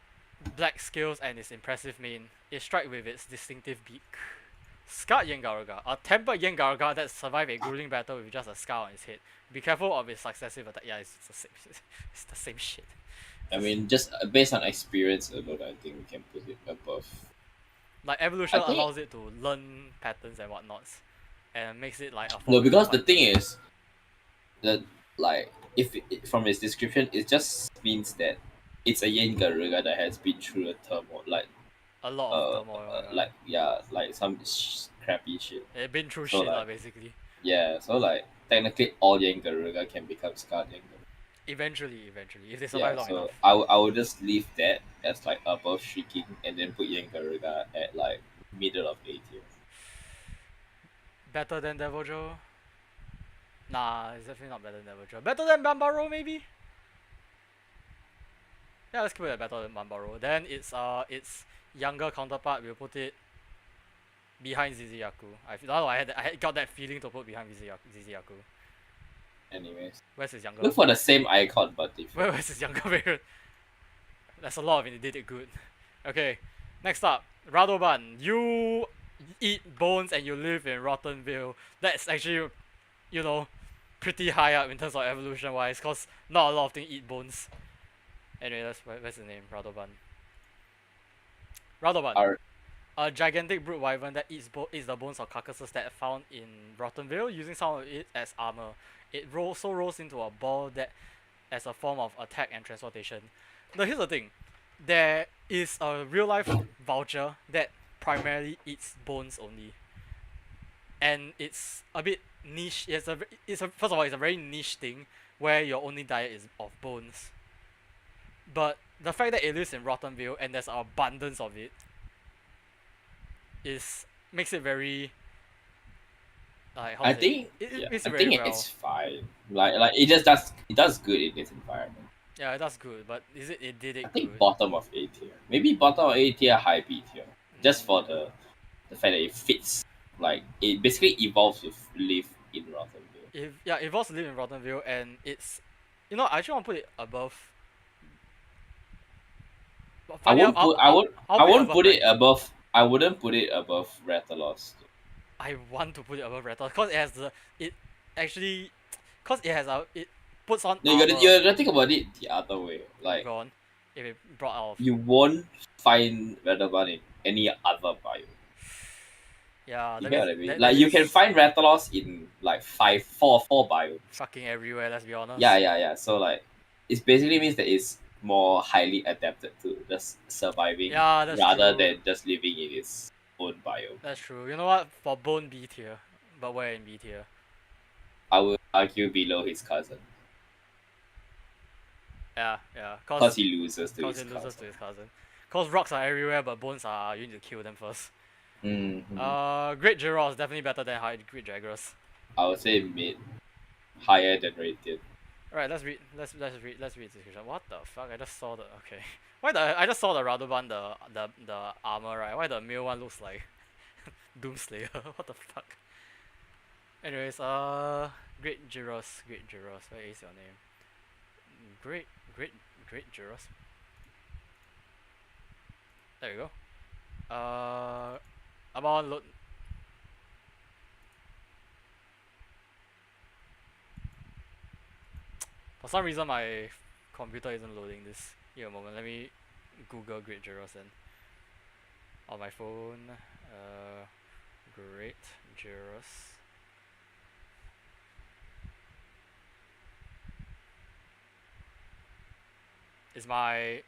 black scales and its impressive mane. It strikes with its distinctive beak. Scarred Yengaruga, a tempered Yengaruga that survived a grueling battle with just a scar on its head. Be careful of its successive attack. Yeah, it's the same. It's the same shit. I mean, just based on experience alone, I think we can put it above. Like, evolution allows it to learn patterns and whatnots, and makes it like a no, because the thing is that, like, from its description, it just means that it's a Yengaruga that has been through a turmoil, like a lot of turmoil. like some crappy shit. It's been through So, shit, like, basically. Yeah, so like technically all Yengaruga can become Scarred Yengaruga. Eventually, if they survive long enough. I would just leave that as like above Shrieking and then put Yengaruga at like middle of A tier. Better than Devil Joe? Nah, it's definitely not better than Devil Joe. Better than Bambaro, maybe? Yeah, let's keep it at better than Bambaro. Then its younger counterpart, we'll put it behind Ziziyaku. I had got that feeling to put behind Ziziyaku. Anyways, where's his younger? Look for the same icon but different. Where's his younger variant? That's a lot of it. They did it good. Okay, next up, Radoban. You eat bones and you live in Rottenville. That's actually, you know, pretty high up in terms of evolution wise, cause not a lot of things eat bones. Anyway, where's the name? Radoban. A gigantic brute wyvern that eats the bones of carcasses that are found in Rottenville, using some of it as armor. It also rolls into a ball that as a form of attack and transportation. Now here's the thing. There is a real life vulture that primarily eats bones only. And it's a bit niche. First of all, it's a very niche thing where your only diet is of bones. But the fact that it lives in Rottenville and there's an abundance of it makes it very I think well. It's fine. Like it does good in this environment. Yeah, it does good, but it did it I think good? bottom of A tier. Maybe bottom of A tier, high B tier. Just for the fact that it fits. Like it basically evolves to live in Rottenville. It evolves to live in Rottenville, and it's, I actually want to put it above. I wouldn't put it above Rathalos. I want to put it above Rathalos because it puts on. No, you gotta think about it the other way. Like, go on. If it brought out. You won't find Rathalos in any other biome. Yeah, you get what I mean? You can find Rathalos in like four biomes. Fucking everywhere, let's be honest. Yeah. So like, it basically means that it's more highly adapted to just surviving rather than just living in its own biome. That's true. You know what? For bone B tier, but we're in B tier. I would argue below his cousin. Yeah. Because he loses to his cousin. Because rocks are everywhere, but bones you need to kill them first. Mm-hmm. Great Gyros is definitely better than Great Jaguars. I would say mid, higher than Wrathion. Alright, let's read the description. What the fuck? I just saw I just saw the Radoban, the armor, right? Why the male one looks like Doomslayer? What the fuck? Anyways, Great Gyros, where is your name? Great Gyros. There you go. I'm on load. For some reason my computer isn't loading this. Here a moment, let me Google Great Gyros then. On my phone, Great Gyros. Is my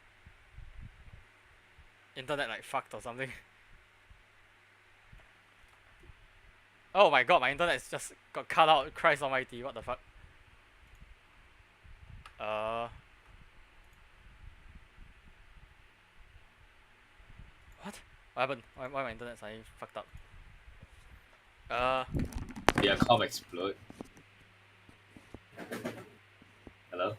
internet like fucked or something? Oh my god, my internet just got cut out. Christ almighty, what the fuck? What? What happened? Why my internet suddenly fucked up? Did your com explode? Hello?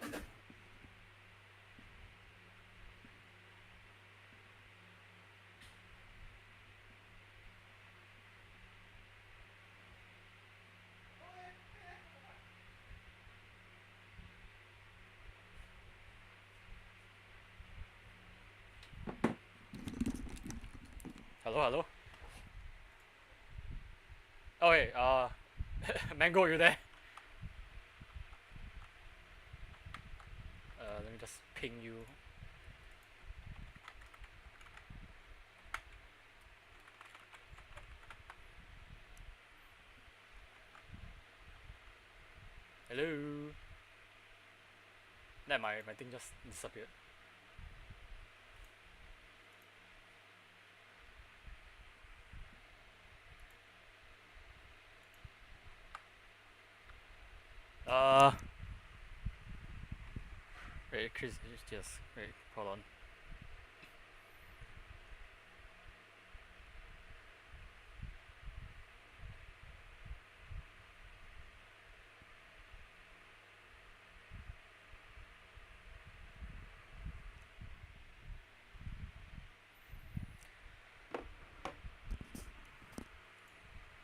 Hello? Oh hey, Mango, you there? Let me just ping you. Hello? Nah, my thing just disappeared. Wait, Chris, just wait, hold on.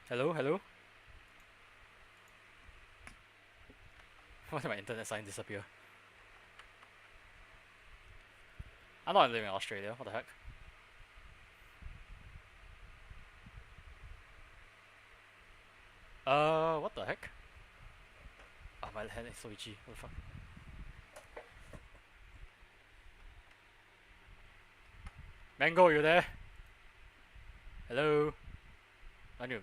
Hello? Why did my internet sign disappear? I know I'm living in Australia, what the heck? What the heck? Oh, my hand is so itchy, what the fuck? Mango, you there? Hello? I knew.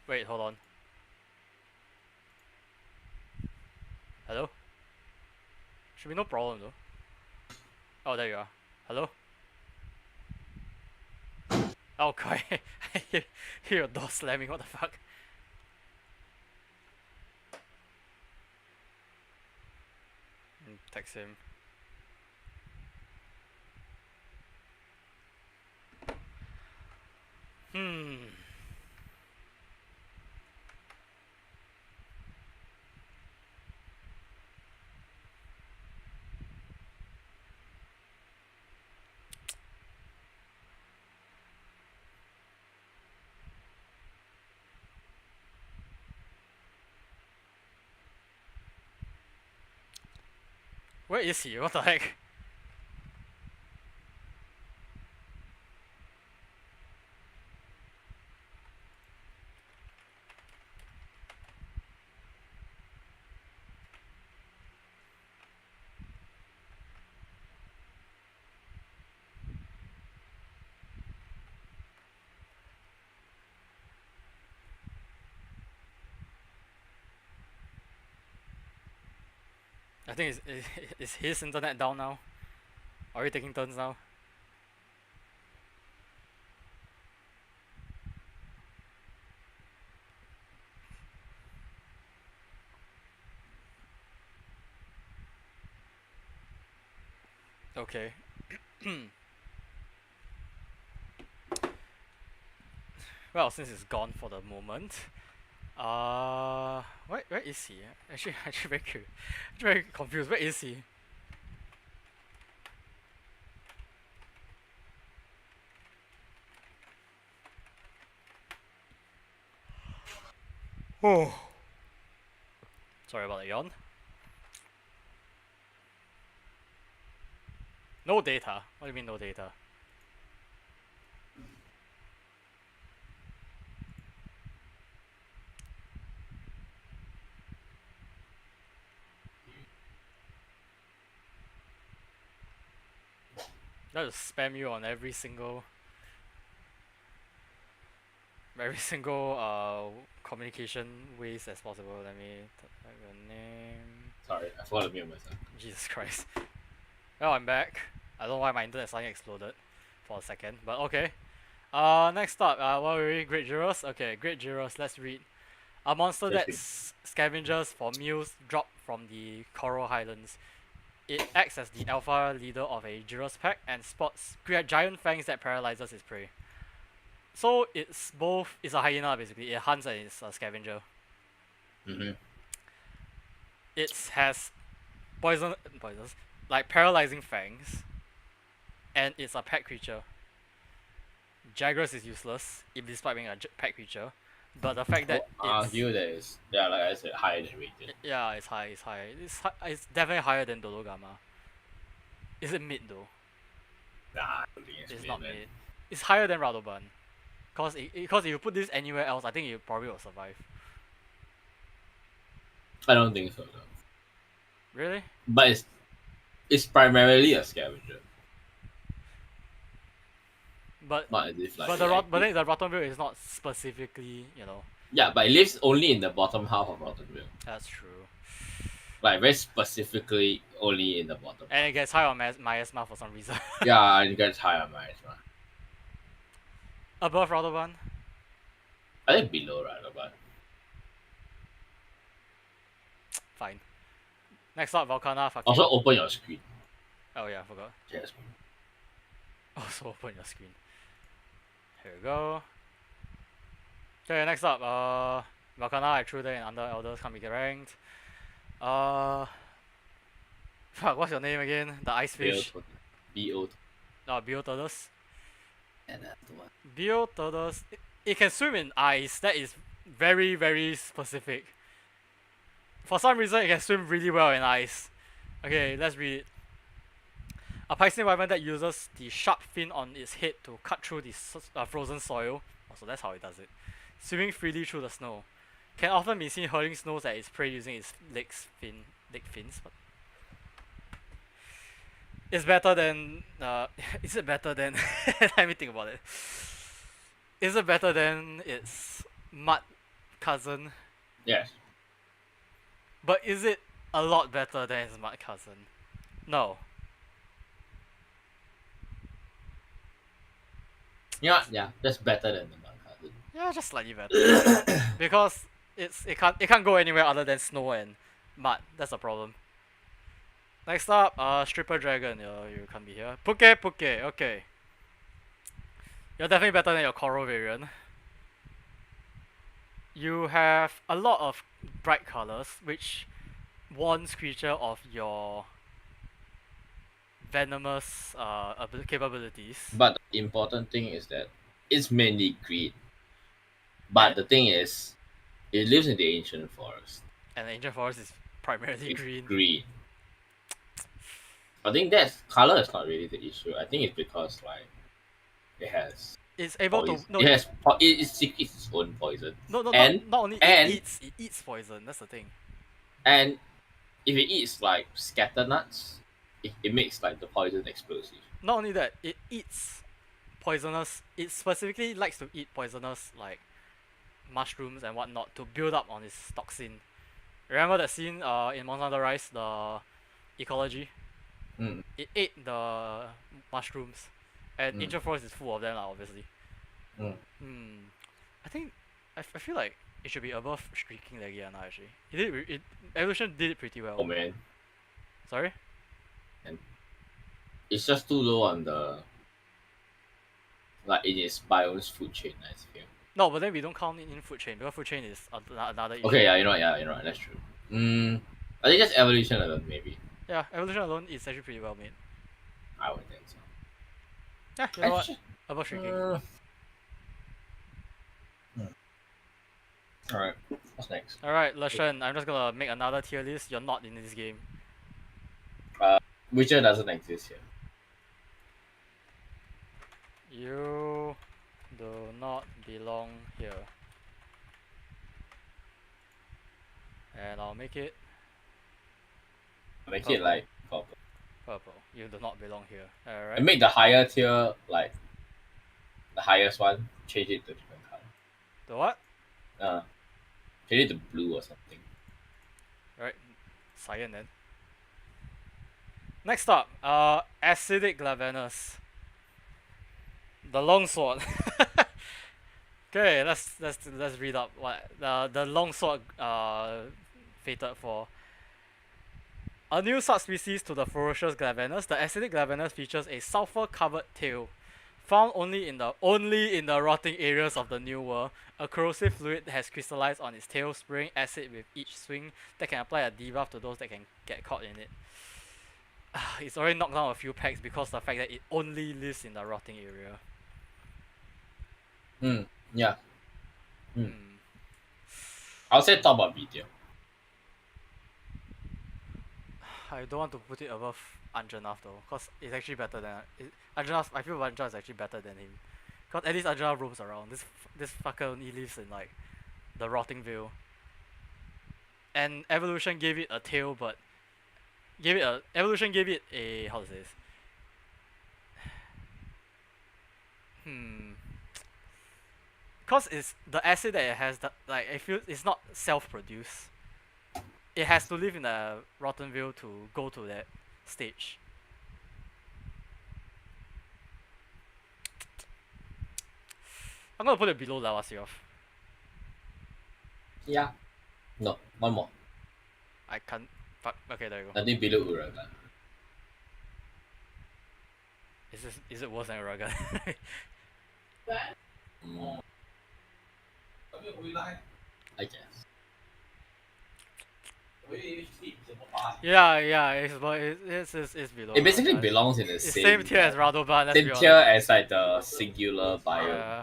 Wait, hold on. Hello? Should be no problem though. Oh, there you are. Hello? Oh, God. I hear your door slamming, what the fuck? Text him. Where is he? What the heck? I think is his internet down now? Are we taking turns now? Okay. Well, since it's gone for the moment, where is he? Actually very curious. Very confused. Where is he? Oh. Sorry about the yawn. No data. What do you mean no data? That just spam you on every single communication ways as possible. Let me type your name. Sorry, I forgot to mute myself. Jesus Christ. Well, I'm back. I don't know why my internet suddenly exploded for a second, but okay. Next up, what were we? Great Gyros? Okay, Great Gyros, let's read. A monster that scavenges for meals dropped from the Coral Highlands. It acts as the alpha leader of a Gyros pack and spots giant fangs that paralyzes its prey. So it's a hyena basically. It hunts and it's a scavenger. It has poisons, like paralyzing fangs, and it's a pet creature. Jagras is useless, despite being a pet creature, but the fact that argue that is like I said, higher than rated. Yeah, it's high. It's definitely higher than Dodogama. Is it mid though? Nah, I don't think It's mid, not man. mid. It's higher than Radoban. Because if you put this anywhere else, I think it probably will survive. I don't think so though. Really? But it's primarily a scavenger. But not as if like but then the Rottenville is not specifically, Yeah, but it lives only in the bottom half of Rottenville. That's true. Like very specifically only in the bottom. And it gets high on Miasma for some reason. Yeah, it gets high on Miasma. Above Radoban? I think below Radoban. Fine. Next up, Volcana. Also open your screen. Oh yeah, I forgot. Yes. Also open your screen. Here we go. Okay, next up, Volcana, I threw there in under elders, can't be ranked. Fuck, what's your name again? The ice fish. B.O. Biotodus. And that's the one. Biotodus. It can swim in ice. That is very, very specific. For some reason, it can swim really well in ice. Okay, let's read it. A Piscean Wyvern that uses the sharp fin on its head to cut through the frozen soil. Oh, so that's how it does it. Swimming freely through the snow. Can often be seen hurling snows at its prey using its leg fins. But it's better than. Is it better than? Let me think about it. Is it better than its mud cousin? Yes. But is it a lot better than its mud cousin? No. Yeah, that's better than the mud cousin. Yeah, just slightly better. Because it can't go anywhere other than snow and mud. That's a problem. Next up, Stripper Dragon. You can't be here. Puke. Okay. You're definitely better than your Coral variant. You have a lot of bright colors, which warns creature of your venomous capabilities. But the important thing is that it's mainly green. But the thing is, it lives in the ancient forest. And the ancient forest is primarily green. I think that color is not really the issue. I think it's because like it has. It's able to. No, it has. It secretes its own poison. No. And, not only it eats poison. That's the thing. And if it eats like scatter nuts, it makes like the poison explosive. Not only that, it eats poisonous. It specifically likes to eat poisonous like mushrooms and whatnot to build up on its toxin. Remember that scene in Monster Hunter Rise, the ecology? It ate the mushrooms, and Ancient Forest is full of them, obviously. I think I feel like it should be above Streaking Legiana actually. Evolution did it pretty well. Oh man. Sorry? And it's just too low on the in its biome's food chain, I feel. No, but then we don't count it in food chain because food chain is another issue. Okay, you know what, that's true. I think just evolution alone, maybe. Yeah, evolution alone is actually pretty well made. I would think so. Yeah, you know what? Above Shrinking. Alright, what's next? Alright, Lashan, I'm just gonna make another tier list. You're not in this game. Witcher doesn't exist here. You do not belong here. And I'll make it Make it like Kappa. Purple. You do not belong here. Alright. And make the higher tier, like, the highest one, change it to different color. The what? Change it to blue or something. Right. Cyan then. Next up, acidic Glavanus. The longsword. Okay, let's read up what the longsword fated for. A new subspecies to the ferocious Glavanus, the acidic Glavanus features a sulfur-covered tail. Found only in the rotting areas of the New World, a corrosive fluid has crystallized on its tail, spraying acid with each swing that can apply a debuff to those that can get caught in it. It's already knocked down a few packs because of the fact that it only lives in the rotting area. Yeah. I'll say top of video. I don't want to put it above Anjanath though, cause it's actually better than Anjanath. I feel Anjanath is actually better than him, cause at least Anjanath roams around. This fucker only lives in like the rotting veil. And evolution gave it a tail, but evolution gave it a how to say this? Cause it's the acid that it has that like I feel it's not self-produced. It has to live in the rotten veil to go to that stage. I'm gonna put it below Vassarios. Yeah. No, one more. I can't. Fuck. Okay, there you go. Nothing below Uragan. Is it worse than Uragan? I guess. Yeah, it's below. It basically Radovan. belongs in the It's same, same tier as Radovan. Let's same be tier honest. as like the singular bio. Yeah.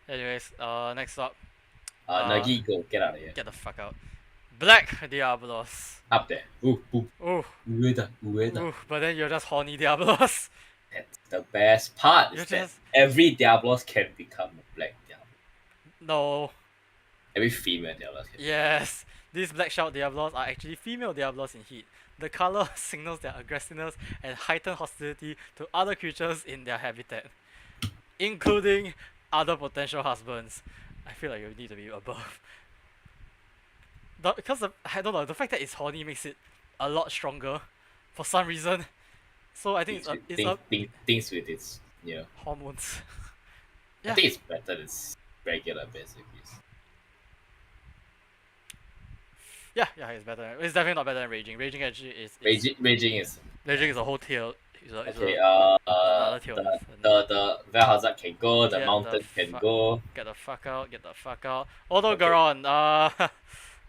Anyways, next up. Nagi, go get out of here. Get the fuck out. Black Diablos. Up there. Ooh. Ooh. Ueda. Ooh, but then you're just horny Diablos. That's the best part. You're Is that just every Diablos can become a black Diablo. no. Every female Diablos can. Yes. These black shout Diablos are actually female Diablos in heat. The color signals their aggressiveness and heightened hostility to other creatures in their habitat, including other potential husbands. I feel like you need to be above. Because I don't know, the fact that it's horny makes it a lot stronger for some reason. So I think things with its hormones. I think it's better than regular basically. Yeah, it's better. It's definitely not better than Raging. Raging actually is. Raging is a whole tier. Okay. Another tier. The Valhazard can go. The mountain can go. Get the fuck out. Odogaron.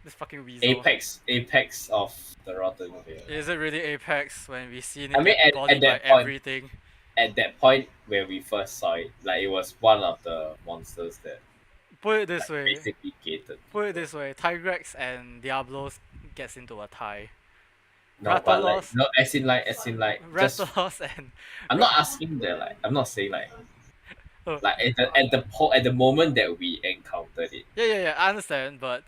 This fucking weasel. Apex of the rotten veil. Is it really Apex when we see it at that point, everything? At that point when we first saw it, like it was one of the monsters that. Put it this way. Basically gated. Put it this way. Tigrex and Diablos gets into a tie. No, but like, no, as in like, Rathalos and. I'm not asking that. Like, I'm not saying like. Like at the moment that we encountered it. Yeah. I understand, but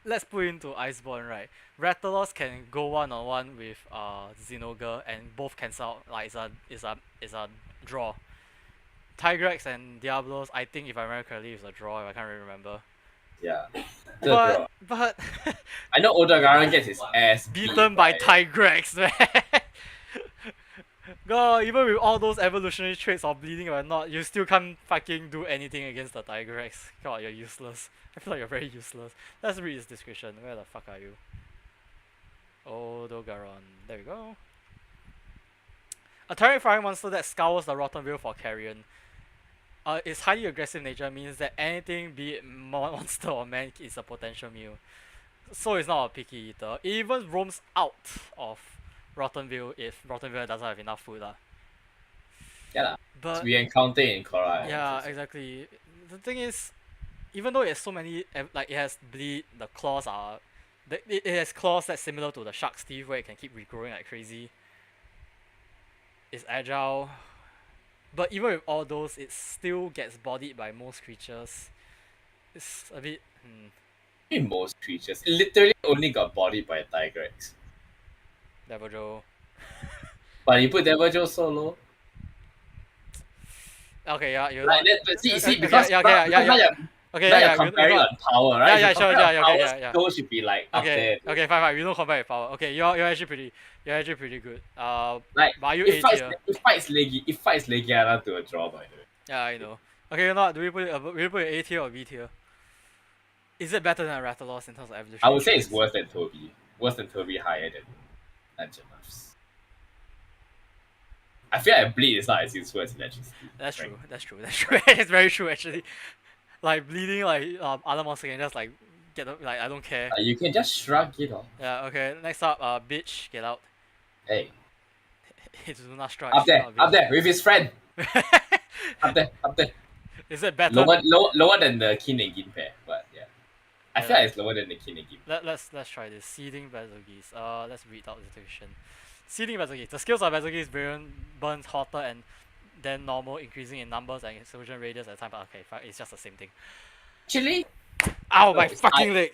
let's put into Iceborne, right? Rathalos can go one-on-one with Zinogre and both cancel out. Like it's a draw. Tigrex and Diablos, I think if I remember correctly, it's a draw. If I can't really remember. Yeah. But I know Odogaron gets his ass beaten by Tigrex, man. God, even with all those evolutionary traits of bleeding or not, you still can't fucking do anything against the Tigrex. God, you're useless. I feel like you're very useless. Let's read his description. Where the fuck are you? Odogaron. There we go. A terrifying monster that scours the rotten veil for carrion. Its highly aggressive nature means that anything, be it monster or man, is a potential meal. So it's not a picky eater. It even roams out of Rotten Veil if Rotten Veil doesn't have enough food. Yeah, but we encounter it in Korra. Yeah, exactly. The thing is, even though it has so many, like it has bleed, the claws are, it has claws that's similar to the shark's teeth where it can keep regrowing like crazy. It's agile. But even with all those, it still gets bodied by most creatures. It's a bit. In most creatures, it literally only got bodied by a Tigrex. Devil Joe. But you put Devil Joe so low. Okay, yeah, you're Like not. that, see, Okay, because yeah, okay, yeah, now yeah. you're, Okay, now yeah, you're yeah, you're comparing not. on power, right? Yeah, If yeah, you sure, compare yeah, on yeah, power, okay, yeah. Joe should be like up Okay, there. okay, fine. You don't compare with power. Okay, you're actually pretty good. Like but are you it A fights tier? it fights Legiana to a draw, by the way. Yeah, I know. Okay, you know what? Do we put it A tier or B tier? Is it better than Rathalos in terms of I evolutionary would say it's traits? worse than Toby. Worse than Toby, higher than Angelops. I feel like Bleed is not as useful as Electricity. That's Right? true. That's true. That's true. It's very true actually. Like bleeding, like other monsters can just like get like I don't care. You can just shrug it off. Yeah. Okay. Next up, bitch, get out. Hey, It's not strike. up there, Not up bitch. there with his friend. Up there, up there. Is it better? Lower than the Kin and Gin pair, but yeah. I feel like it's lower than the Kin and Gin. Let's try this. Seeding Bazogis. Let's read out the description. Seeding Bazogis. The skills of Bazogis burns hotter and then normal, increasing in numbers and explosion radius at time. But okay, fine, it's just the same thing. Actually, Ow, my fucking leg.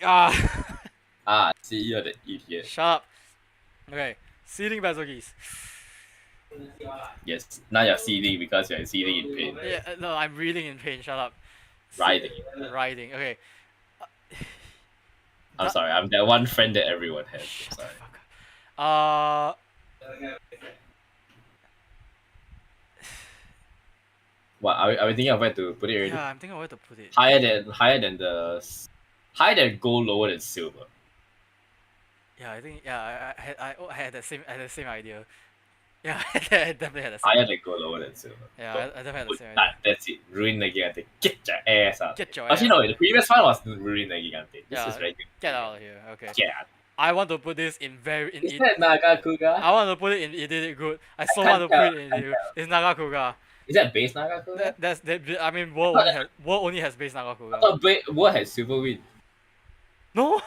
See, you're the idiot. Shut up. Okay, Seeding Bazogis. Yes, now you're seething because you're seething in pain. Yeah, no, I'm reeling in pain. Shut up. Riding. Riding. Okay. I'm sorry, I'm that one friend that everyone has. Shut I'm the sorry. fuck up. What are we thinking of where to put it already? Yeah, I'm thinking of where to put it. Higher than gold, lower than silver. Yeah, I think I had the same idea. Yeah, I definitely had the same. Higher than gold, lower than silver. Yeah, I definitely had the same idea. That's it. Ruin the Gigante. Get your ass out. Get your Actually, ass no, out. the previous one was Ruin the Gigante. This Yeah, is very good. Get out of here. Okay. Yeah. I want to put this in Is that Nagakuga? I want to put it in It Did It Good. I so can't want to tell, put it in It Did It Good. It's Nagakuga. Is that base Nagakuga? I mean, World only has base Nagakuga. Oh, what had Silver Wind? No.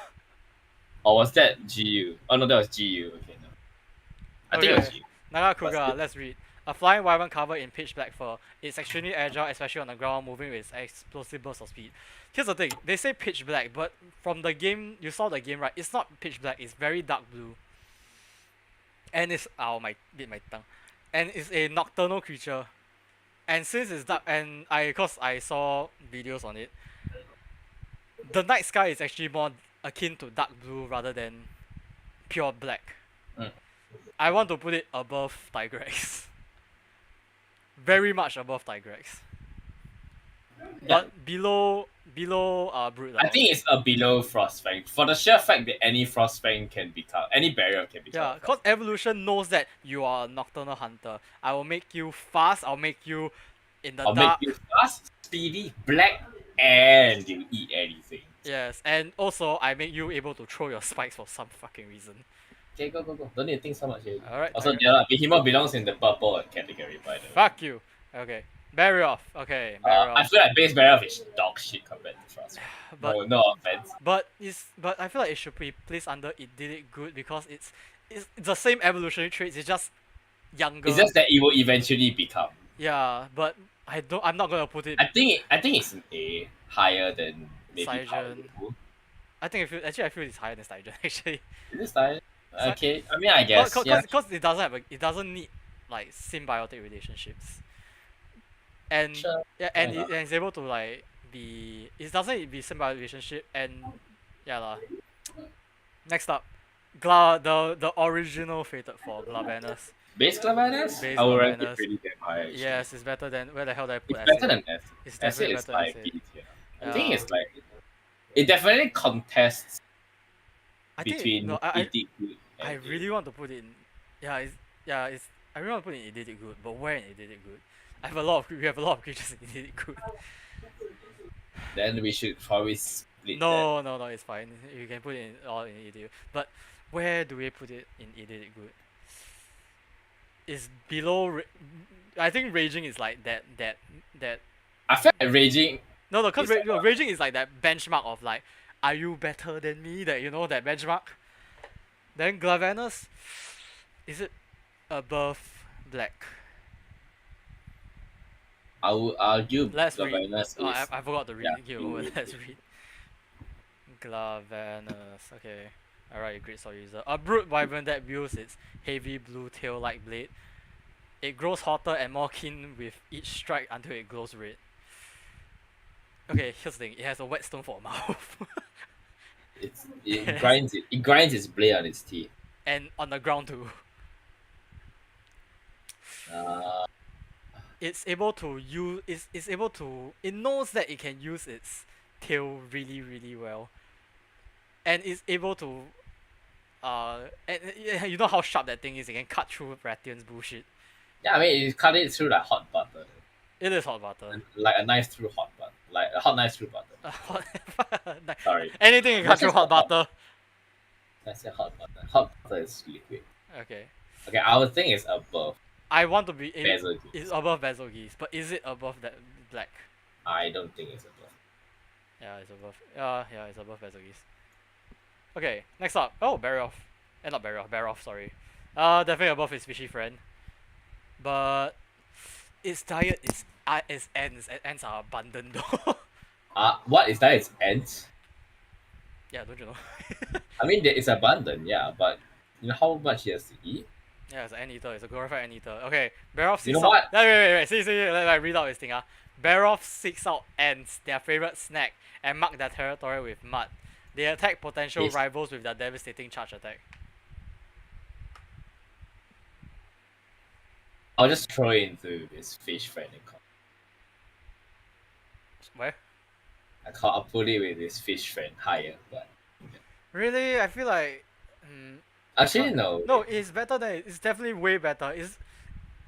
Or was that GU? Oh no, that was GU. Okay, no. I think it was GU. Nagakuga, let's read. A flying wyvern covered in pitch black fur. It's extremely agile, especially on the ground, moving with explosive bursts of speed. Here's the thing, they say pitch black, but from the game, you saw the game, right? It's not pitch black, it's very dark blue. And it's, bit my tongue. And it's a nocturnal creature. And since it's dark, and cause I saw videos on it, the night sky is actually more akin to dark blue rather than pure black. I want to put it above Tigrex. Very much above Tigrex. But below Brute. I think it's below Frostfang. For the sheer fact that any Frostfang can become, any barrier can become. Yeah, because evolution knows that you are a nocturnal hunter. I will make you fast, I'll make you in the dark. I'll make you fast, speedy, black, and you eat anything. Yes, and also I make you able to throw your spikes for some fucking reason. Okay, go. Don't need to think so much here. Alright. Also, Behemoth belongs in the purple category, by the way. Fuck you. Okay. Barrier off. Okay, barrier I off. feel like base barrier off is dog shit compared to Frostfang. But no offense. But I feel like it should be placed under It Did It Good because it's the same evolutionary traits, it's just younger. It's just that it will eventually become. Yeah, but I'm not gonna put it. I think it's an A, higher than maybe Saiyan. Power. I feel it's higher than Saiyan actually. Is it Saiyan? Okay, I mean I guess. Because it doesn't need like symbiotic relationships. And Sure. and it's able to like it doesn't need to be symbiotic relationship and yeah lah. Next up, the original fated for Glavanus. Base Glavanus? Base I would rank it Glavanus. pretty damn high. Actually. Yes, it's better than where the hell did I put It's better Acid? than S. It's S definitely is better like than B tier. I Yeah. think it's like it definitely contests I think between no, It Did Good and I really want to put it in. I really want to put it in It Did It Good, but where in It Did It Good? We have a lot of creatures in It Did It Good. Then we should probably split No, it's fine. You can put it in all in It Did It Good. But where do we put it in It Did It Good? Is below. I think raging is like that. I feel like raging. No, because It's like raging is like that benchmark of like, are you better than me? That that benchmark. Then Glavanus, is it above black? I would argue Let's read. Glavanus is. I forgot to read. yeah, Give me a you moment. read, Let's you read. Glavanus. Okay. Alright, great sword user. A brute wyvern that wields its heavy blue tail-like blade. It grows hotter and more keen with each strike until it glows red. Okay, here's the thing. It has a whetstone for a mouth. It grinds its blade on its teeth. And on the ground too. Uh, It's able to use. It's able to. It knows that it can use its tail really, really well. And it's able to. You know how sharp that thing is. It can cut through Wrathion's bullshit. yeah, I mean, it cut it through like hot butter. It is hot butter. Like a knife through hot butter. Like a hot knife through butter. Sorry. Anything can cut through hot butter. I said hot butter. Hot butter is liquid. Okay. Okay, I would think it's above I want to be in. basil geese. It's above basil geese, but is it above that black? I don't think it's above. Yeah, it's above. Yeah, it's above basil geese. Okay, next up. Oh, Barioth. Not Barioth. Barioth, sorry. Definitely above his fishy friend. But its diet is its ants. Ants are abundant though. What is that? It's ants? Yeah, don't you know? I mean, it's abundant, yeah, but you know how much he has to eat? Yeah, it's an anteater. It's a glorified anteater. Okay, Barioth seeks You know out. what? Wait. See. Let me read out this thing. Barioth seeks out ants, their favorite snack, and mark their territory with mud. They attack potential Yes. rivals with their devastating charge attack. I'll just throw it into this fish friend and call. Where? I'll put it with this fish friend higher, but Really? I feel like. actually no. No, it's better than. It's definitely way better.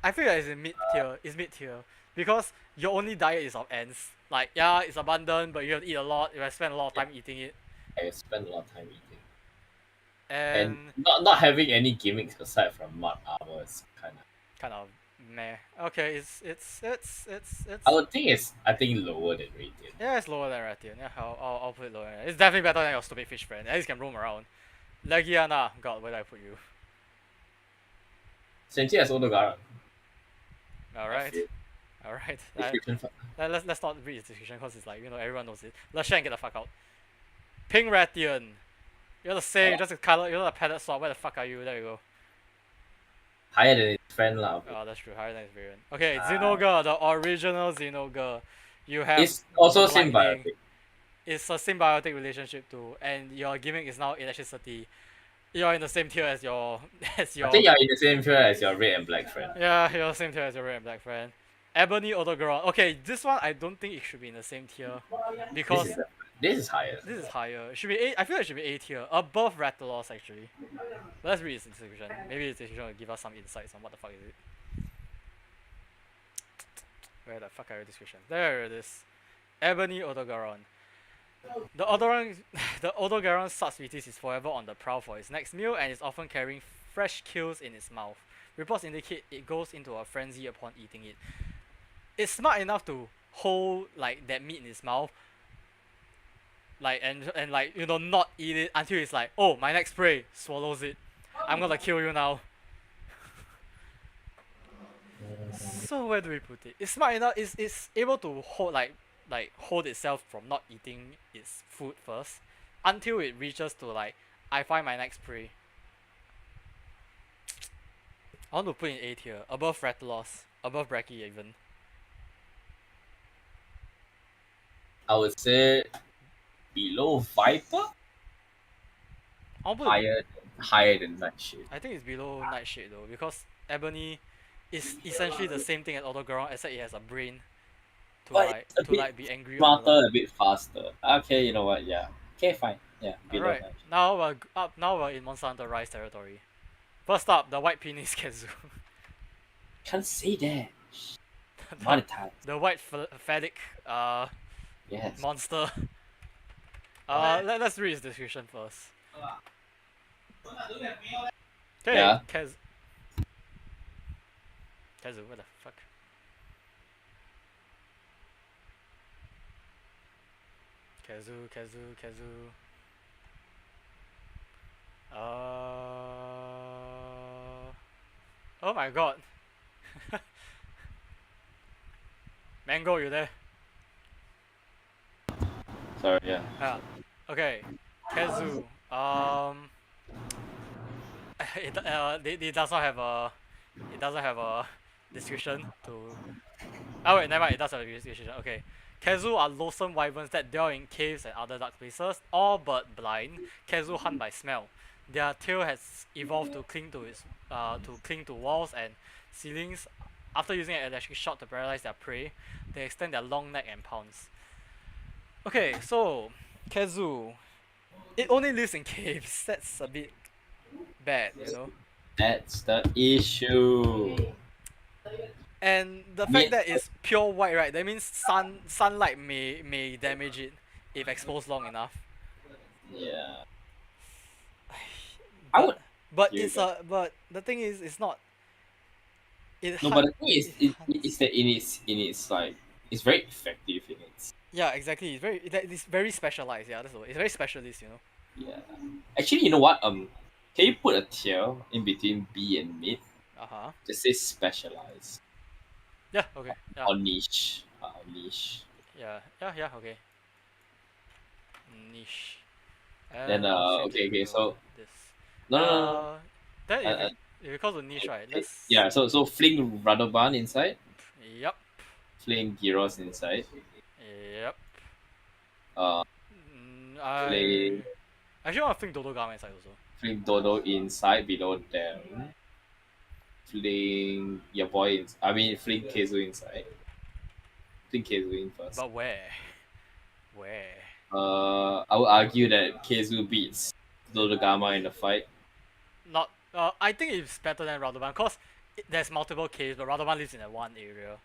I feel like it's in mid tier. It's mid tier because your only diet is of ants. Like yeah, it's abundant, but you have to eat a lot. You have to spend a lot of time eating it. I spend a lot of time eating. And not having any gimmicks aside from mud armor is kind of meh. Okay, it's. I think lower than Radiant. Yeah, it's lower than Wrathion. Yeah, I'll put it lower. It's definitely better than your stupid fish friend. At least you can roam around. Legiana, God, where did I put you? Same thing as Dodogama. Alright. Alright. Description for- Let's not read the description because it's like, everyone knows it. Let's share and get the fuck out. Ping Wrathion. You're the same, just a color, you're the padded sword. Where the fuck are you? There you go. Higher than his friend lah. Oh, that's true. Higher than his variant. Okay, Xenoga, the original Xenoga. You have. It's also lightning. symbiotic. It's a symbiotic relationship too, and your gimmick is now electricity. You're in the same tier as your I think you're in the same tier as your red and black friend. Yeah, you're the same tier as your red and black friend. Ebony Odogaron. Okay, this one I don't think it should be in the same tier because This is higher. this is higher. It should be A. I feel like it should be A tier, above Rathalos actually. But let's read its description. Maybe its description will give us some insights on what the fuck is it. Where the fuck are your descriptions? There it is. Ebony Odogaron. The Odogaron's subspecies is forever on the prowl for its next meal and is often carrying fresh kills in its mouth. Reports indicate it goes into a frenzy upon eating it. It's smart enough to hold like that meat in its mouth, like and not eat it until it's like, oh, my next prey, swallows it. I'm gonna kill you now. So where do we put it? It's smart enough. It's able to hold hold itself from not eating its food first until it reaches to like, I find my next prey. I want to put in A tier, above Rathalos, above Bracky even. I would say below Viper. I'll put Higher than Nightshade. I think it's below Nightshade though, because Ebony is essentially the same thing as Odogaron, except it has a brain to be angry. Smarter, a bit faster. Okay, you know what? Yeah. Okay, fine. Yeah. Alright, now we're in Monster Hunter Rise territory. First up, the white penis Kezu. Can't say that. Monetize. The white phallic Yes. monster. Let's read his description first. Okay, Yeah. Kezu, what the fuck? Kezu. Oh my god. Mango, you there? Sorry, yeah. Yeah. Okay. Kezu. it does not have a description to. Oh wait, never mind. It does have a description. Okay. Kezu are loathsome wyverns that dwell in caves and other dark places. All but blind, Kezu hunt by smell. Their tail has evolved to cling to walls and ceilings. After using an electric shock to paralyze their prey, they extend their long neck and pounce. Okay, so Kezu, it only lives in caves. That's a bit bad, you know. That's the issue. And the fact that it's pure white, right? That means sunlight may damage it if exposed long enough. Yeah. But the thing is, it's not. But the thing is, it's that in its like it's very effective in its. Yeah, exactly. It's very specialized. Yeah, that's the word. It's very specialist, you know. Yeah. Actually, you know what? Can you put a tier in between B and mid? Just say specialized. Yeah. Okay. Yeah. Or niche. Niche. Yeah. Okay. Niche. Then okay. So this. No. Then if it calls a niche, right? Let's. Yeah. So fling Radovan inside. Yep. Fling Gyros inside. Yep. Fling. Actually, I want to fling Dodogama inside also. Fling Dodo inside below them. Fling your boy. Fling Kezu inside. Fling Kezu in first. But where? I would argue that Kezu beats Dodogama in the fight. Not. I think it's better than Radovan because there's multiple caves, but Radovan lives in that one area,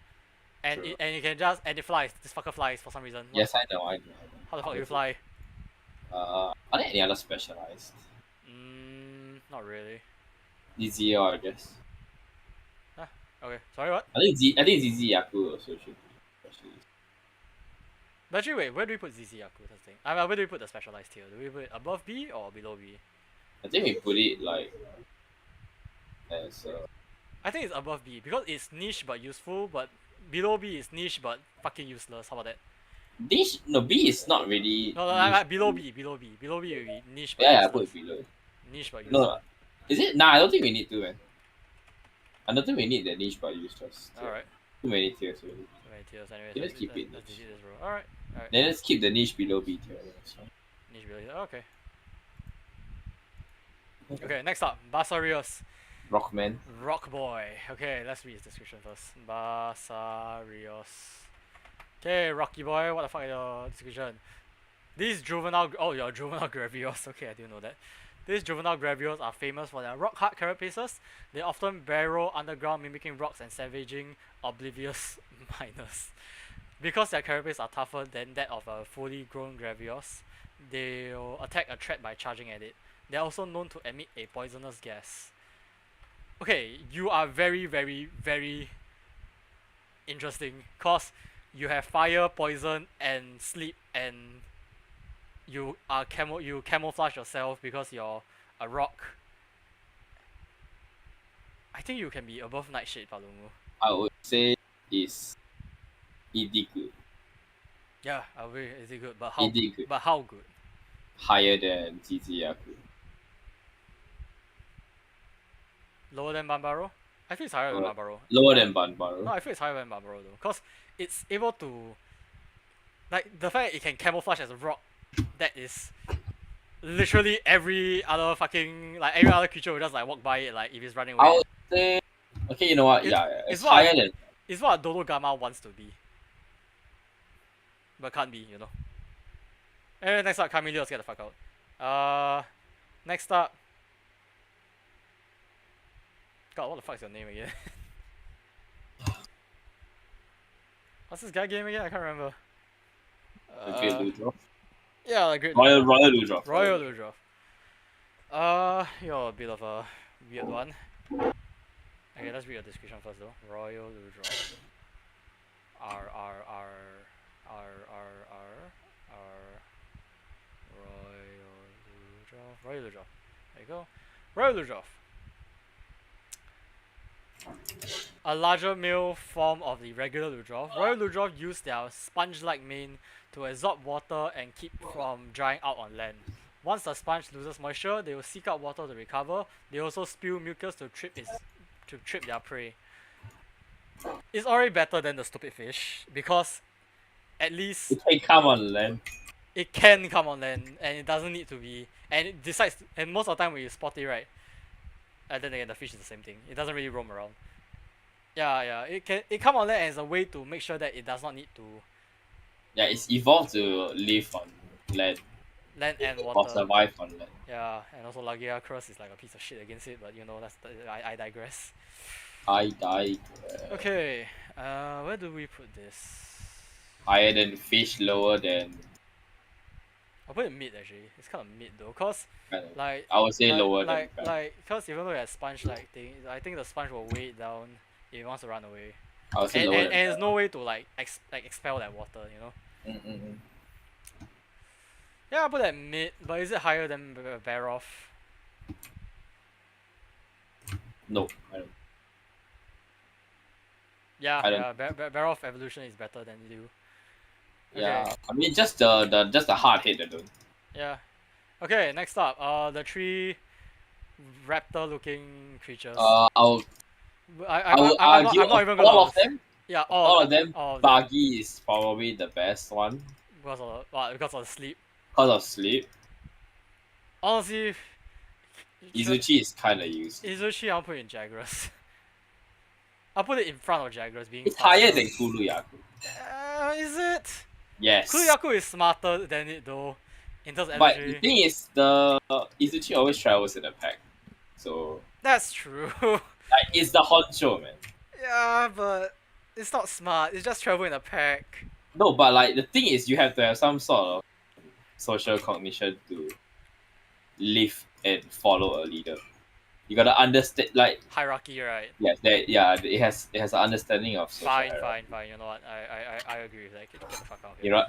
and you can just it flies. This fucker flies for some reason. Yes, I know. How the fuck do you fly? Are there any other specialized? Not really. ZZ, I guess. Okay. Sorry, what? I think ZZ Yaku also should be specialized. But actually, wait, where do we put ZZ Yaku? That's the thing. Where do we put the specialized tier? Do we put it above B or below B? I think we put it like as. I think it's above B because it's niche but useful, but below B is niche but fucking useless. How about that? Niche? No, B is not really. No, below B will be niche but useless. useless. I put it below. Niche but useless. No, is it? Nah, I don't think we need to, man. I don't think we need the niche but useless. Alright. Too many tiers already. Too many tiers, anyway. Okay, let's keep it. Let's delete this, bro. Alright. Then let's keep the niche below B tier. Niche below. Okay. Okay, next up, Vassarios. Rockman. Rock boy. Okay, let's read his description first. Vassarios. Okay, Rocky boy, what the fuck is your description? These juvenile gravios. Okay, I didn't know that. These juvenile gravios are famous for their rock-hard carapaces. They often burrow underground, mimicking rocks and savaging oblivious miners. Because their carapaces are tougher than that of a fully grown gravios, they'll attack a threat by charging at it. They are also known to emit a poisonous gas. Okay, you are very, very, very interesting because you have fire, poison, and sleep, and you camouflage yourself because you're a rock. I think you can be above Nightshade, Palungu. I would say is good. Yeah, I will. Is it good? But how? Good. But how good? Higher than ZZ Yaku. Lower than Banbaro? I think it's higher than Banbaro. Lower than Banbaro. No, I feel it's higher than Banbaro though, because it's able to, like, the fact it can camouflage as a rock, that is literally every other creature will just like walk by it, like if it's running away. I would say, okay, you know what? It's higher than. It's what Dodogama wants to be, but can't be, you know. Anyway, next up, Camille, let's get the fuck out. Next up. God, what the fuck is your name again? What's this guy game again? I can't remember. Great Ludroth. Yeah, the Great Royal Ludroth. Royal Ludroth. You're a bit of a weird one. Okay, let's read your description first though. Royal Ludroth. R. Royal Ludroth. There you go. Royal Ludroth. A larger male form of the regular Ludroth. Royal Ludroth use their sponge-like mane to absorb water and keep from drying out on land. Once the sponge loses moisture, they will seek out water to recover. They also spew mucus to trip their prey. It's already better than the stupid fish because at least It can come on land. it can come on land and it doesn't need to be. And it decides. And most of the time when you spot it, right? And then again, the fish is the same thing. It doesn't really roam around. Yeah. It come on land as a way to make sure that it does not need to Yeah, it's evolved to live on land land and or water. survive on land. Yeah, and also Lagia Curse is like a piece of shit against it, but you know I digress. I died. Okay, where do we put this? Higher than fish, lower than. I'll put it mid actually. It's kind of mid though, cause like I would say lower like than. cause even though it's sponge like thing, I think the sponge will weigh it down if it wants to run away. I would say And, lower and, than. and there's no way to like expel that water, you know. Yeah, I'll put that mid, but is it higher than Baroff? No, I don't. Yeah, I don't- Baroff evolution is better than Liu. Okay. Yeah, I mean just the hard hit alone. Yeah. Okay, next up, the three raptor-looking creatures. I'll I'm argue not even gonna. all of them. Yeah, All of them. All of them. Buggy is probably the best one Because of the sleep. because of sleep. Honestly, Izuchi is kind of used. Izuchi, I'll put in Jagras. I'll put it in front of Jagras being It's faster. higher than Kuluyaku. Is it? Yes. Kuluyaku is smarter than it though, in terms of But energy. the thing is, the Izuchi always travels in a pack, so That's true. like it's the honcho, man. Yeah, but it's not smart. It's just travel in a pack. No, but like the thing is, you have to have some sort of social cognition to live and follow a leader. You gotta understand, like Hierarchy, right? it has an understanding of social Fine. hierarchy. You know what? I agree with that. Get the fuck out of You here. know,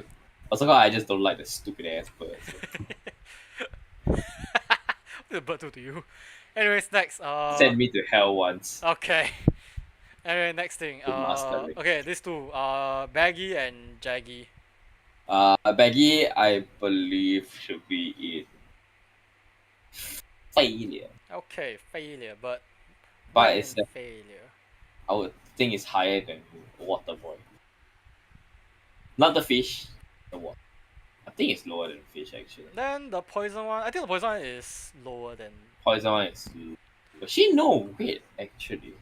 also cause I just don't like the stupid ass birds. What the bird do to you? Anyways, next. Send me to hell once. Okay. Anyway, next thing. Good master link. Okay, these two. Baggy and Jaggy. Baggy, I believe should be in failure. Okay, failure, but But when it's failure. I would think it's higher than water boy. Not the fish, the water. I think it's lower than fish actually. Then the poison one. I think the poison one is lower than. Poison one is. But she no weight actually.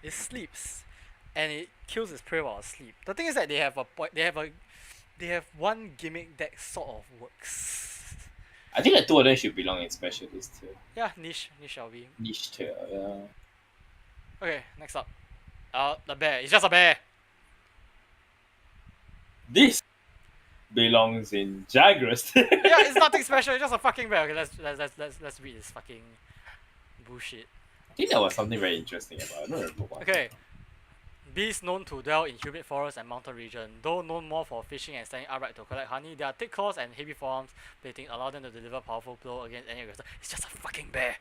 It sleeps, and it kills its prey while asleep. The thing is that they have one gimmick that sort of works. I think the two of them should belong in specialist too. Yeah, niche shall be. Niche too. Yeah. Okay, next up. The bear. It's just a bear. This belongs in Jagras. Yeah, it's nothing special. It's just a fucking bear. Okay, let's read this fucking bullshit. I think that was something very interesting about it. I don't remember what. Okay. Beasts known to dwell in humid forests and mountain region. Though known more for fishing and standing upright to collect honey, their thick claws and heavy forearms plating allow them to deliver powerful blow against any aggressor. It's just a fucking bear.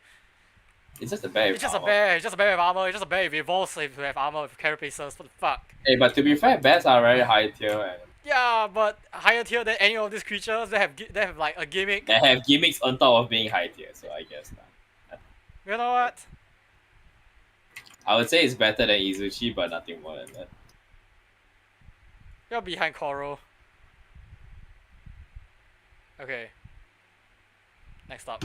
It's just a bear. It's just a bear. It's just a bear with armor. It's just a bear if it evolves to have armor with carapaces. What the fuck? Hey, but to be fair, bears are very high tier and Yeah, but higher tier than any of these creatures. They have like a gimmick. they have gimmicks on top of being high tier. So I guess not. You know what? I would say it's better than Izuchi, but nothing more than that. You're behind Koro. Okay. Next up.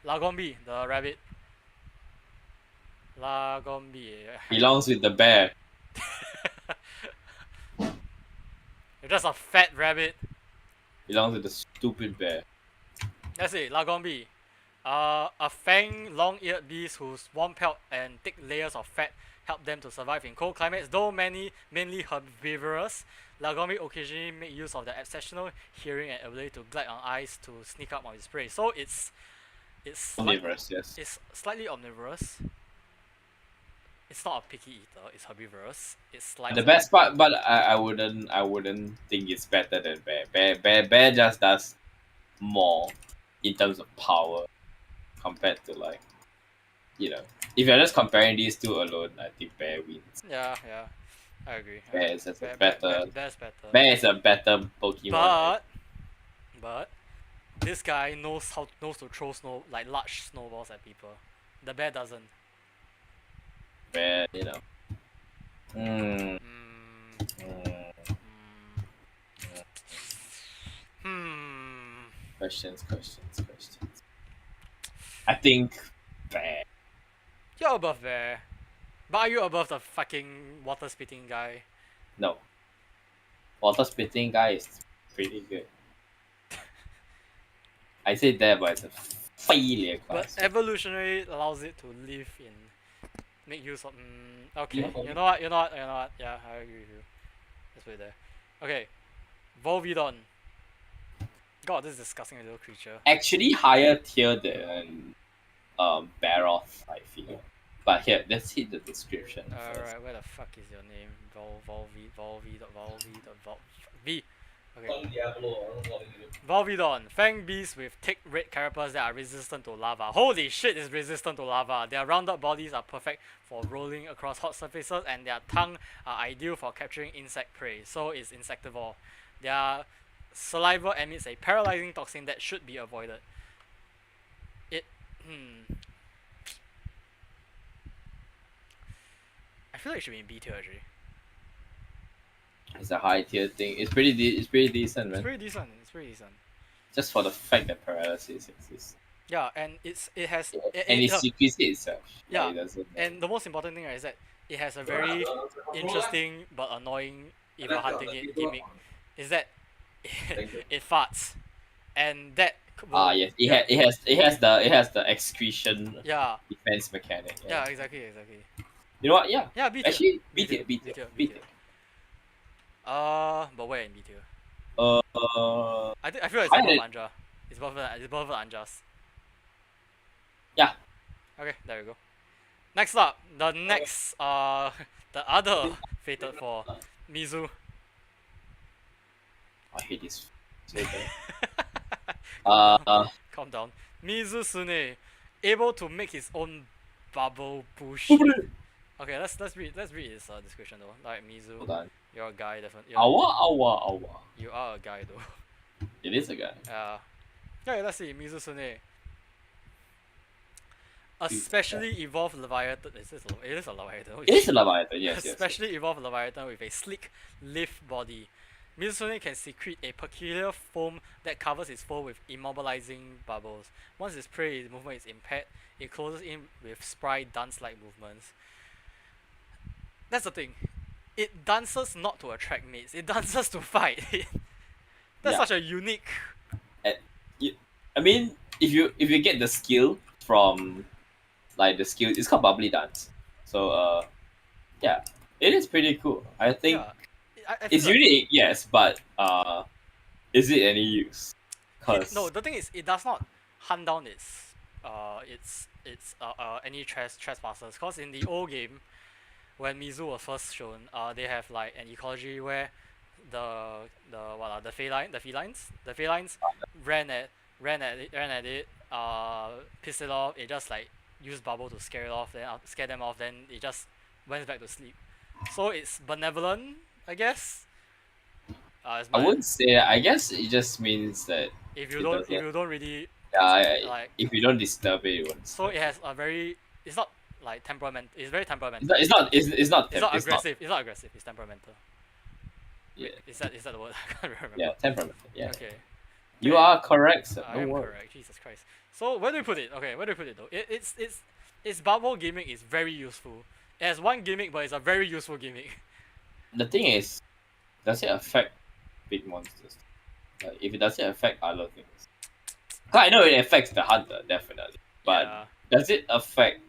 Lagombi, the rabbit. Lagombi. Belongs with the bear. You're just a fat rabbit. Belongs with the stupid bear. That's it, Lagombi. A fang, long-eared beast whose warm pelt and thick layers of fat help them to survive in cold climates. Though mainly herbivorous, Lagombi occasionally make use of their exceptional hearing and ability to glide on ice to sneak up on its prey. So it's Omnivorous, yes. It's slightly omnivorous. It's not a picky eater. It's herbivorous. It's slightly. The best part, but I wouldn't think it's better than bear. Bear just does more in terms of power compared to like, you know, if you're just comparing these two alone, I think bear wins. Yeah, I agree. Bear is just better. Bear's better. Bear is a better Pokemon. But this guy knows to throw large snowballs at people. The bear doesn't. Bear, you know. Mm, Mm. hmm. Questions. I think bear. You're above bear. But are you above the fucking water spitting guy? No. Water spitting guy is pretty good. I say that, but it's a failure But class. evolutionary allows it to live in, make use of. Okay, Yeah. you know what? Yeah, I agree with you. Let's put it there. Okay, Volvidon. God, this disgusting little creature. Actually, higher tier than Baroth, I feel. But here, let's hit the description first. Alright, where the fuck is your name? V. Okay. Volvidon, fang beasts with thick red carapace that are resistant to lava. Holy shit, is resistant to lava. Their rounded bodies are perfect for rolling across hot surfaces, and their tongue are ideal for capturing insect prey. So is insectivore. Their saliva emits a paralyzing toxin that should be avoided. I feel like it should be in B tier actually. It's a high tier thing. It's pretty decent, man. It's pretty decent. Just for the fact that paralysis exists. Yeah, and it has And it secretes itself. Yeah, Like, it doesn't, and the most important thing is that it has a very interesting but annoying, if you're hunting it, gimmick. Is that it farts, and that. yes, it has the excretion Yeah. defense mechanic. Yeah, exactly. You know what? Yeah. Yeah, B tier. Actually, B tier. But where in B tier? I feel like it's I above did- Anja. It's above Anjas. Yeah. Okay, there we go. Next up, the other fated for Mizu. I hate this. Uh, Calm down. Mizu Sune, able to make his own bubble bush. Okay, let's read his description though. Like Mizu, hold on. you're a guy definitely. Awa. You are a guy though. It is a guy. Yeah, let's see. Mizu Sune. A specially evolved Leviathan. It is a Leviathan. It is a Leviathan, yes. Specially evolved Leviathan with a sleek, lithe body. Mizusune can secrete a peculiar foam that covers its foe with immobilizing bubbles. Once its prey movement is impaired, it closes in with spry dance-like movements. That's the thing. It dances not to attract mates. It dances to fight. That's such a unique. I mean, if you get the skill from, like the skill, it's called bubbly dance. So yeah, it is pretty cool. I think it's unique, yes, but is it any use? No, the thing is, it does not hunt down its any trespassers. Cause in the old game, when Mizu was first shown, they have like an ecology where the felines ran at it, pissed it off. It just like used bubble to scare them off. Then it just went back to sleep. So it's benevolent, I guess. I wouldn't say that. I guess it just means that if you don't really like if you don't disturb it, it won't. So it has a very. It's not like temperament. It's very temperamental. It's not aggressive. It's not aggressive. It's temperamental. Yeah. Is that the word? I can't remember. Yeah, temperamental. Yeah. Okay. You are correct, sir. I am correct. Jesus Christ. So where do we put it? Okay, where do we put it though? Its bubble gimmick is very useful. It has one gimmick, but it's a very useful gimmick. The thing is, does it affect big monsters? Like, if it doesn't affect other things, I know it affects the hunter definitely, but does it affect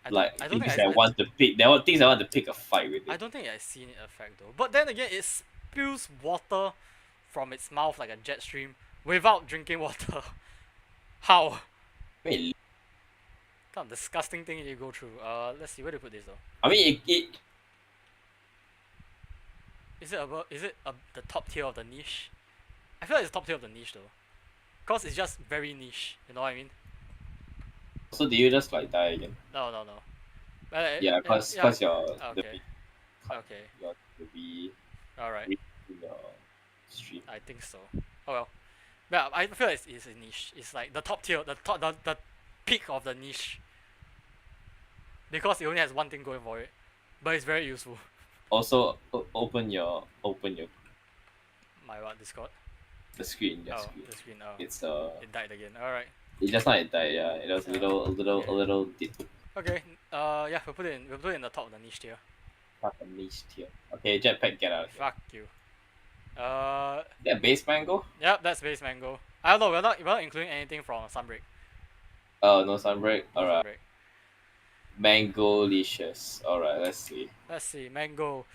things that want to pick? There are things that want to pick a fight with it. I don't think I've seen it affect though. But then again, it spills water from its mouth like a jet stream without drinking water. How? Wait. Kind of disgusting thing you go through. Let's see, where do you put this though? I mean, it is it the top tier of the niche? I feel like it's top tier of the niche though, cause it's just very niche. You know what I mean? So do you just like die again? No. Yeah, cause you're okay. You're to be alright. in your stream. I think so. Oh well. But I feel like it's a niche. It's like the top tier, the peak of the niche. Because it only has one thing going for it, but it's very useful. Also, open your My what, Discord? the screen. Oh, Screen. the screen. Oh, It's it died again. All right. It just not it died. Yeah, it was a little dip. Okay. Yeah, we'll put it in the top of the niche tier. Fuck a niche tier. Okay, jetpack, get out. Fuck you. Yeah, base mango. Yep, that's base mango. I don't know. We're not including anything from Sunbreak. Oh, no sunbreak. No Alright. Sunbreak. Mango licious. Alright, let's see. Let's see. Mango.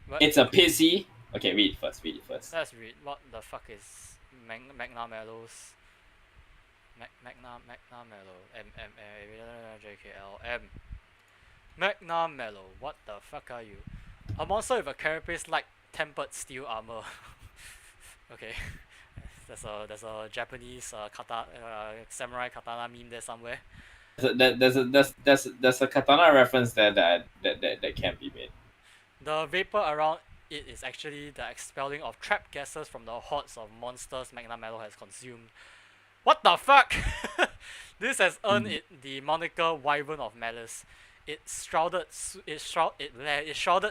But It's a pissy. Okay, read it first. let's read. What the fuck is Magna Mellows? Magna Mellow. JKL. Magna Mellow. What the fuck are you? A monster with a carapace like tempered steel armor. Okay. There's a Japanese samurai katana meme there somewhere. There's a katana reference there that can be made. The vapor around it is actually the expelling of trapped gases from the hordes of monsters Magna Mellow has consumed. What the fuck? This has earned it the moniker Wyvern of Malice. Its shrouded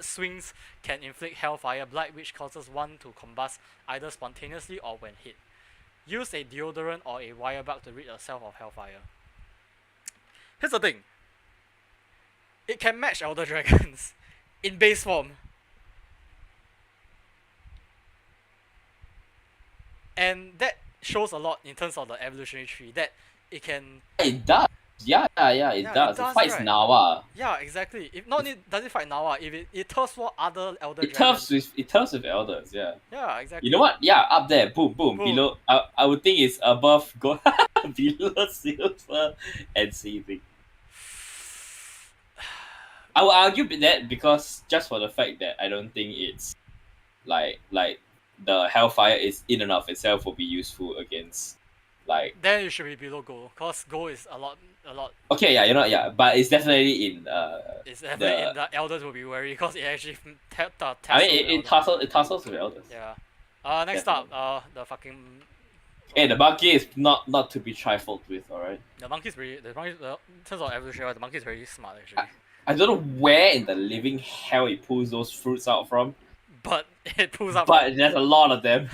swings can inflict hellfire blight, which causes one to combust either spontaneously or when hit. Use a deodorant or a wire bug to rid yourself of hellfire. Here's the thing. It can match Elder Dragons in base form. And that shows a lot in terms of the evolutionary tree, that it can... It does. Yeah, it does. It fights right? Nawa. Yeah, exactly. If not only does it fight Nawa, if it turfs for other Elder Dragons. It turfs with elders, yeah. Yeah, exactly. You know what? Yeah, up there, boom. Below, I would think it's above gold, below silver and seething. I would argue that because just for the fact that I don't think it's like the hellfire is in and of itself will be useful against like. Then it should be below gold, cause gold is a lot. Okay, yeah, but it's definitely in It's definitely in the elders will be wary, cause it actually it tussles with elders. Yeah. Next Definitely. up, the fucking. Hey, the monkey is not to be trifled with, alright? The monkey's in terms of evolution, the monkey's very smart actually. I don't know where in the living hell it pulls those fruits out from. But it pulls out. But there's a lot of them.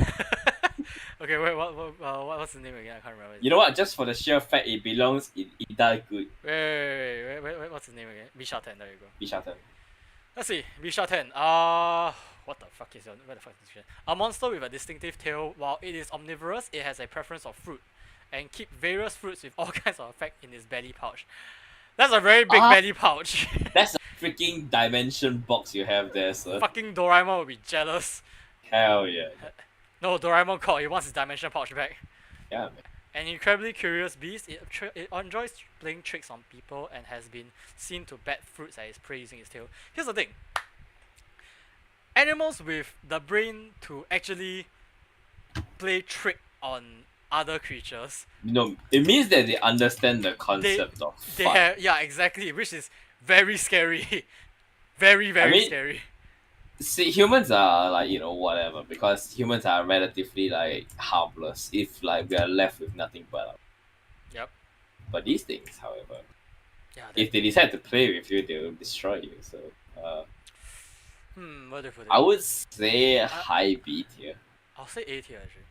Okay, wait, what's the name again? I can't remember. You know what? Just for the sheer fact it belongs in Ida good. Wait, what's the name again? Bishaten, there you go. Bishaten. Let's see, Bishaten. What the fuck is where the fuck is this? A monster with a distinctive tail. While it is omnivorous, it has a preference of fruit, and keep various fruits with all kinds of effect in its belly pouch. That's a very big belly pouch. That's a freaking dimension box you have there, sir. Fucking Doraemon would be jealous. Hell yeah. No, Doraemon called. He wants his dimension pouch back. Yeah, man. An incredibly curious beast, it enjoys playing tricks on people and has been seen to bat fruits at its prey using its tail. Here's the thing. Animals with the brain to actually play trick on other creatures. You know, it means that they understand the concept of fun. Yeah, exactly, which is very scary. very scary. See, humans are like, whatever, because humans are relatively like harmless if like we are left with nothing but. Yep. But these things, however, if they decide to play with you, they will destroy you. So, where do you put it? I would say high B tier. I'll say A tier actually.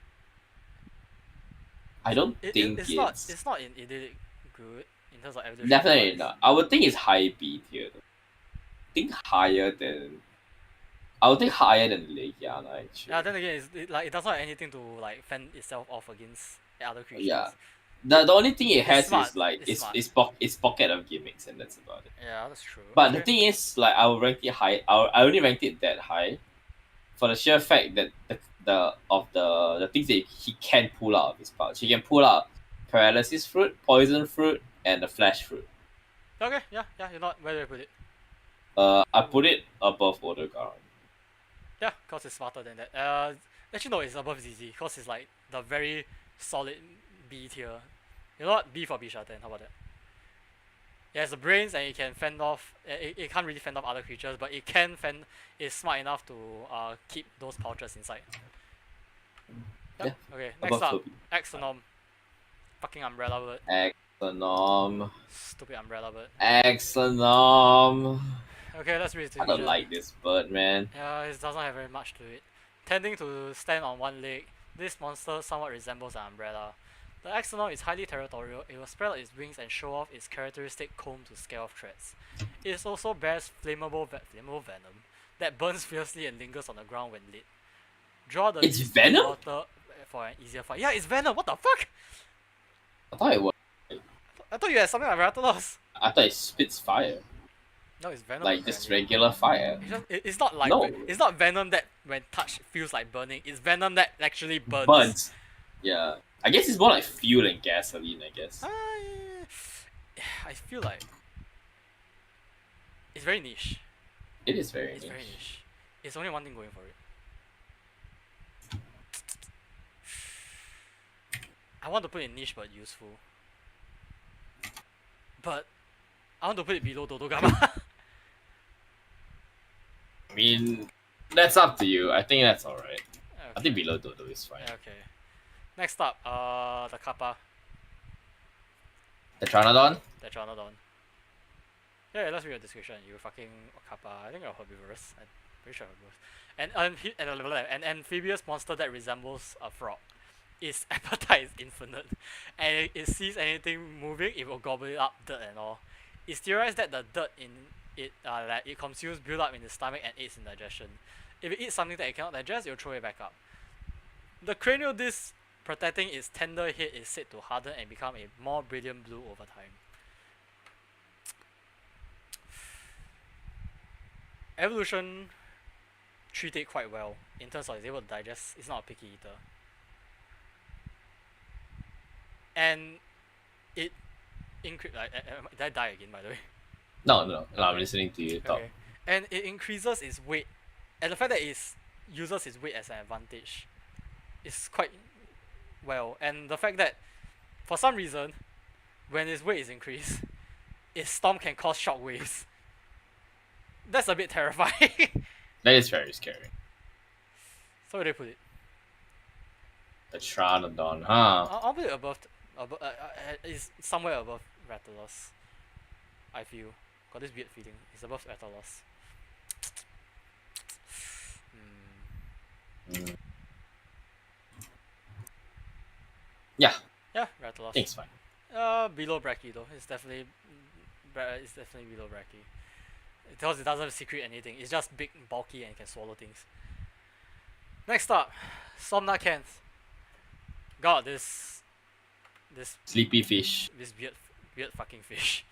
I don't think it's not in idyllic good in terms of evolution. Definitely not. I would think it's high B tier. I would think higher than Legiana actually. Yeah, then again, it does not have anything to like fend itself off against other creatures. Yeah. The only thing it has smart. is like it's pocket of gimmicks, and that's about it. Yeah, that's true. But the thing is, like, I will rank it high. I only ranked it that high, for the sheer fact that the things that he can pull out of his pouch. He can pull out paralysis fruit, poison fruit, and the flash fruit. Okay, yeah. You're not. Where do I put it? I put it above Dodogama. Yeah, cause it's smarter than that. Actually no, it's above ZZ, cause it's like the very solid B tier. You know what? B for Bishaten. How about that? It has the brains and it can fend off. It can't really fend off other creatures, but it can fend. It's smart enough to keep those pouches inside. Yep. Yeah. Okay, next Above up, Toby. Exonom. Fucking umbrella bird. Exonom. Stupid umbrella bird. Exonom. Okay, let's read the I don't description. like this bird, man. Yeah, it doesn't have very much to it. Tending to stand on one leg, this monster somewhat resembles an umbrella. The Exonom is highly territorial. It will spread out its wings and show off its characteristic comb to scare off threats. It also bears flammable venom that burns fiercely and lingers on the ground when lit. Draw the It's least venom? water for an easier fight. Yeah, it's venom. What the fuck? I thought it was. I thought you had something like Rathalos. I thought it spits fire. No, it's venom. Like just regular fire. It's not like No. it's not venom that when touched feels like burning. It's venom that actually burns. Burns. Yeah. I guess it's more like fuel and gasoline, I guess. I feel like it's very niche. It is very It's niche. very niche. It's only one thing going for it. I want to put it niche but useful. But I want to put it below Dodogama. I mean, that's up to you. I think that's alright. I Okay. think below Dodo is fine. Okay. Next up, the Kappa, The Tranodon? the Tronodon. Yeah, let's read the description. You fucking Kappa. I think you're herbivorous. I'm pretty sure herbivorous. An amphibious monster that resembles a frog. Its appetite is infinite, and it sees anything moving, it will gobble it up, dirt and all. It's theorized that the dirt in it that it consumes build up in the stomach and aids in digestion. If it eats something that it cannot digest, it will throw it back up. The cranial disc protecting its tender head is said to harden and become a more brilliant blue over time. Evolution treat it quite well in terms of it's able to digest. It's not a picky eater. And it did I die again, by the way? No, I'm listening to you talk. Okay. And it increases its weight. And the fact that it uses its weight as an advantage is quite well. And the fact that for some reason, when its weight is increased, its storm can cause shock waves. That's a bit terrifying. That is very scary. So where do they put it? The Tranodon, huh? I'll put it above. It's somewhere above Rathalos. I feel. Got this weird feeling. It's above Rathalos. Mm. Yeah, Yeah, Rathalos. I think it's fine. Below Brachy though. It's definitely below Brachy. Because it doesn't secrete anything. It's just big, bulky, and can swallow things. Next up, Somnacans. God, this Sleepy fish. weird fucking fish.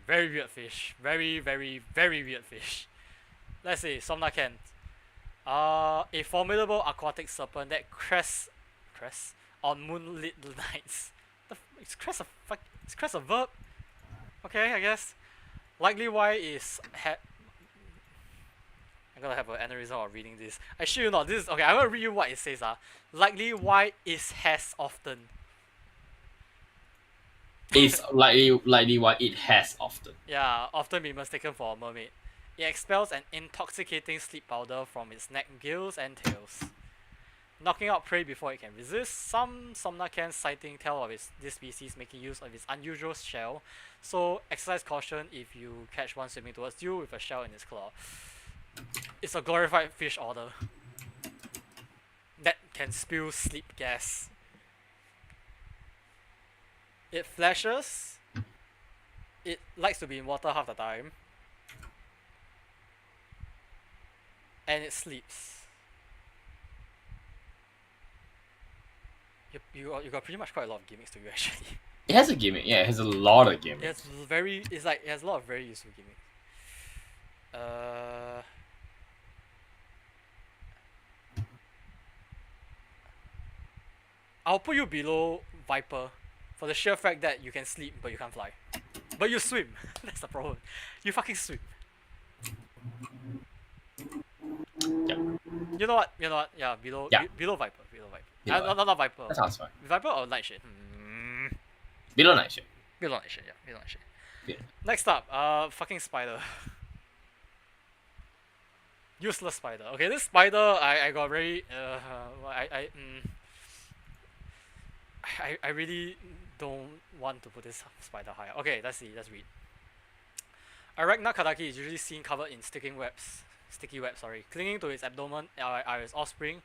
Very weird fish. Very, very, very weird fish. Let's see, Somnacans. A formidable aquatic serpent that crests on moonlit nights. Is crest a verb? Okay, I guess. Likely why is I'm gonna have an aneurysm of reading this. I should you not. This is okay. I'm gonna read you what it says. Likely why is has often. It's likely what it has often. Yeah, often be mistaken for a mermaid. It expels an intoxicating sleep powder from its neck, gills, and tails, knocking out prey before it can resist. Some Somnacans sighting tell of this species making use of its unusual shell, so exercise caution if you catch one swimming towards you with a shell in its claw. It's a glorified fish order that can spew sleep gas. It flashes. It likes to be in water half the time. And it sleeps. You got pretty much quite a lot of gimmicks to you actually. It has a gimmick. Yeah, it has a lot of gimmicks. It has a lot of very useful gimmicks. I'll put you below Viper for the sheer fact that you can sleep but you can't fly. But you swim. That's the problem. You fucking swim. Yep. You know what? Yeah, below below Viper. Not Viper. That sounds fine. Viper or Nightshade? Below Nightshade. Below Nightshade, yeah. Below Nightshade. Yeah. Next up, fucking spider. Useless spider. Okay, this spider, I got very, I really don't want to put this spider higher. Okay, let's see. Let's read. Arachna Kadaki is usually seen covered in sticky webs, clinging to its abdomen are its offspring,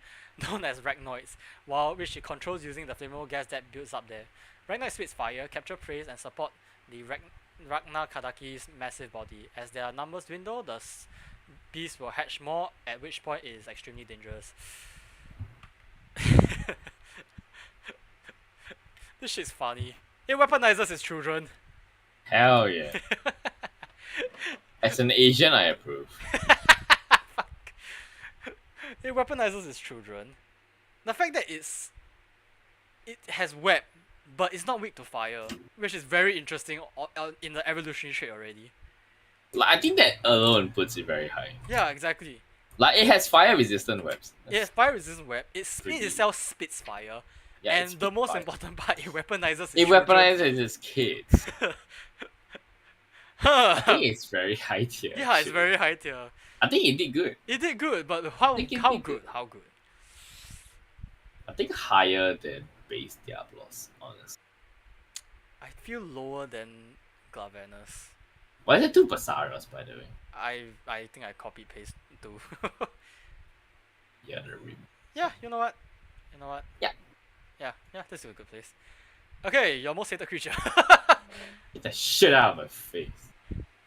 known as arachnoids, which it controls using the flammable gas that builds up there. Arachnoids spits fire, capture prey, and support the Arachna Kadaki's massive body. As their numbers dwindle, the beast will hatch more, at which point it is extremely dangerous. This shit's funny. It weaponizes its children. Hell yeah. As an Asian, I approve. Fuck. It weaponizes its children. The fact that it has web, but it's not weak to fire, which is very interesting in the evolutionary trait already. Like, I think that alone puts it very high. Yeah, exactly. Like, it has fire-resistant webs. It has fire-resistant web. It itself spits fire. Yeah, and the most important part, it weaponizes its weaponizes its kids. I think it's very high tier. Yeah, it's very high tier. I think it did good. It did good, but how good? How good? I think higher than base Diablos, honestly. I feel lower than Glavanus. Why is it two Vassarios, by the way? I think I copy paste two. Yeah, the rim. Yeah, you know what? Yeah, this is a good place. Okay, your most hated creature. Get the shit out of my face.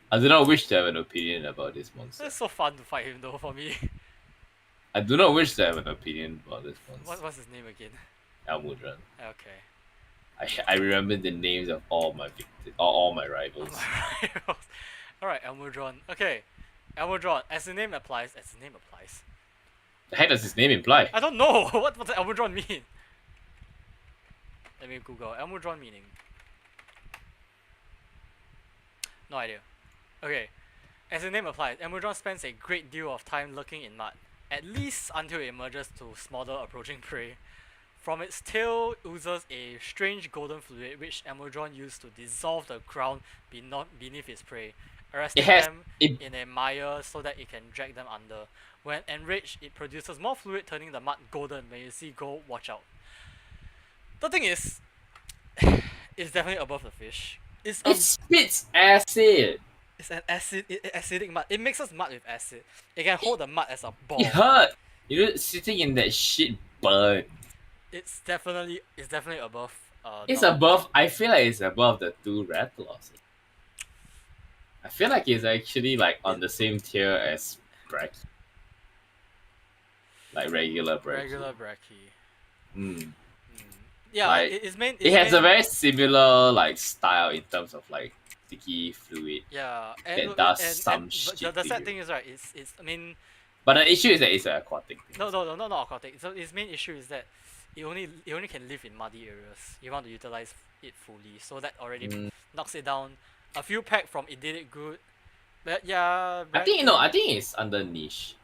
I do not wish to have an opinion about this monster. It's so fun to fight him though for me. I do not wish to have an opinion about this monster. What's his name again? Almudron. Okay. I remember the names of all my victims, all my rivals. Alright, Almudron. Okay. Almudron, as the name applies. The heck does his name imply? I don't know. What does Almudron mean? Let me Google Almudron meaning. No idea. Okay. As the name applies, Almudron spends a great deal of time lurking in mud, at least until it emerges to smother approaching prey. From its tail oozes a strange golden fluid which Almudron used to dissolve the ground beneath its prey, arresting them in a mire so that it can drag them under. When enraged, it produces more fluid, turning the mud golden. When you see gold, watch out. The thing is, it's definitely above the fish. It spits acid. It's an acidic mud. It mixes mud with acid. It can hold the mud as a ball. It hurt. You know, sitting in that shit burn. It's definitely above. It's above. I feel like it's above the two Rathalos. I feel like it's actually like on the same tier as Brachy. Like regular Brachy. Yeah, like, it has a very similar like style in terms of like sticky fluid. Yeah, that does some shit. The sad thing is right. It's I mean. But the issue is that it's an aquatic thing. No, not aquatic. So its main issue is that it only can live in muddy areas. You want to utilize it fully, so that already knocks it down. A few pack from it did it good, but yeah. I think it's under niche.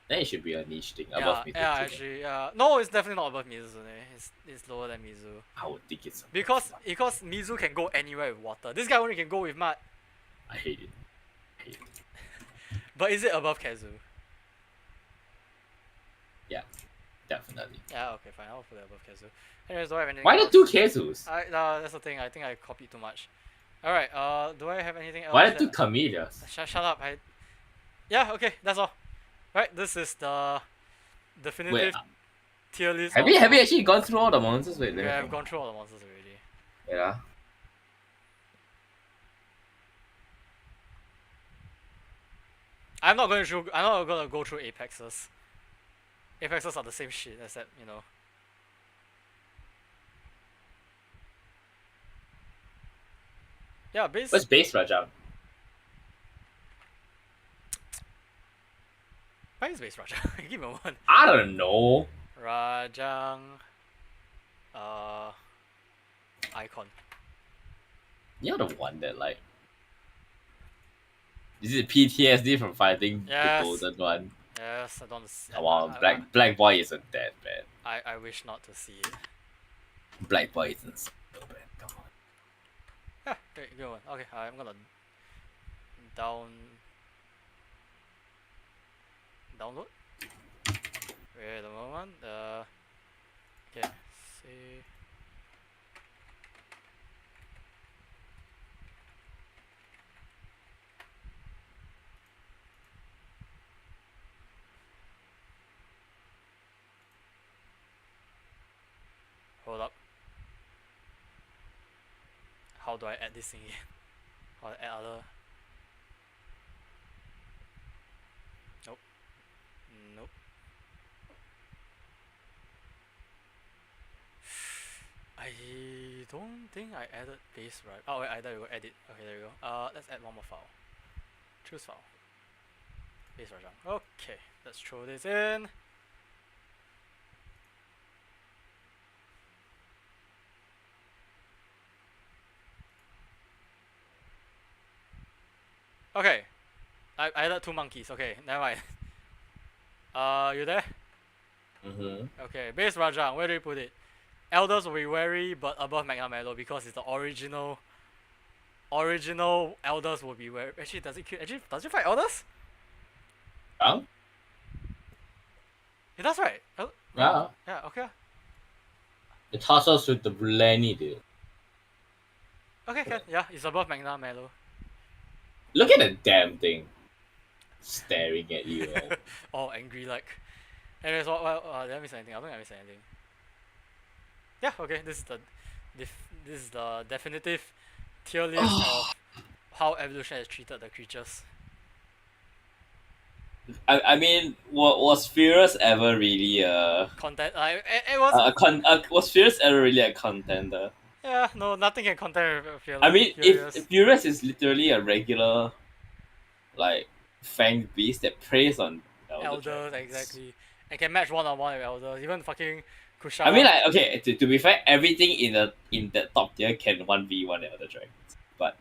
Then it should be a niche thing above Mizu. Yeah, actually, no, it's definitely not above Mizu. It's lower than Mizu. I would think it's because Mizu can go anywhere with water. This guy only can go with mud. I hate it. But is it above Kazu? Yeah, definitely. Yeah, okay, fine. I'll put it above Kazu. Anyways, do I have anything Why else? the two Kazus? That's the thing. I think I copied too much. Alright, do I have anything else? Why the two Camellias? Shut up. Yeah, okay, that's all. Right, this is the definitive tier list. Have you actually gone through all the monsters? Wait, yeah, I've gone through all the monsters already. Yeah. I'm not gonna go through Apexes. Apexes are the same shit, except, you know. Yeah, base. What's base Rajang? Why is base Rajang? Give me one. I don't know. Rajang. Icon. You're the one that like. Is it PTSD from fighting the golden one? Yes, I don't see. Come on, Black Boy isn't that bad. I wish not to see it. Black Boy isn't so bad. Come on. Yeah, great, good one. Okay, I'm gonna download. Wait a moment. Okay, see. hold up. How do I add this thing in? How do I add other? Nope. Nope. I don't think I added base, right? Oh wait, I thought we will edit. Okay, there we go. Let's add one more file. Choose file. Base Rajang. Okay, let's throw this in. Okay, I added 2 monkeys. Okay, never mind. You there? Okay, base Rajang. Where do you put it? Elders will be wary, but above Magna Mellow because it's the original elders will be wary. Actually, does it fight elders? Yeah. It does, right? Yeah. Yeah. Okay. It tussles with the Blenny, dude. Okay, can. Yeah, it's above Magna Mellow. Look at the damn thing. Staring at you. All angry like. Anyways, did I miss anything? I don't think I missed anything. Yeah, okay, this is the definitive tier list of how evolution has treated the creatures. I mean, was Furious ever really a it was was Furious ever really a contender? yeah, no, nothing can compare with Furious. I mean, if Furious is literally a regular, like, fanged beast that preys on elders, exactly, and can match one-on-one with elders, even fucking Kushara. I mean, like, okay, to be fair, everything in the top tier can 1v1 the other dragons, but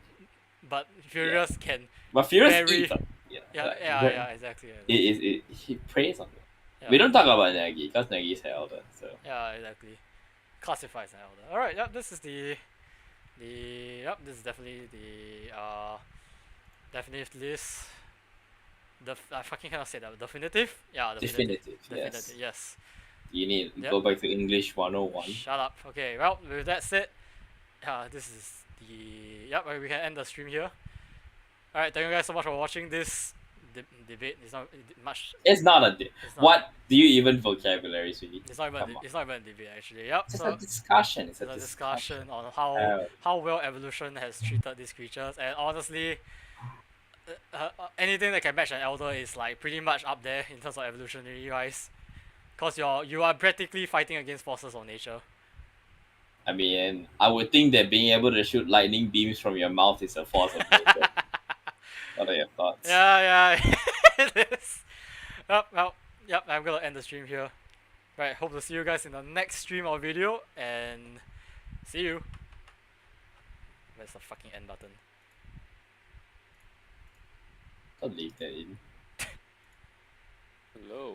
Furious can. But Furious very, eats on, yeah, exactly. He preys on it. Yeah. We don't talk about Nagi because Nagi is an elder, so yeah, exactly. Classifies an elder. All right, yep, this is this is definitely the definitive list. I fucking cannot say that. Definitive? Yeah, definitive. Yes. You need to go back to English 101. Shut up. Okay, well, with that said, this is the we can end the stream here. All right, thank you guys so much for watching this debate. It's not much. It's not a what do you even vocabulary, sweetie? It's not even a debate actually. Yep. It's a discussion. It's a discussion on how well evolution has treated these creatures, and honestly, anything that can match an elder is like pretty much up there in terms of evolutionary wise, cause you are practically fighting against forces of nature. I mean, I would think that being able to shoot lightning beams from your mouth is a force of nature. What are your thoughts? Yeah, it is. Yep, I'm gonna end the stream here. Right, hope to see you guys in the next stream or video, and see you. Where's the fucking end button? Don't leave that in. Hello.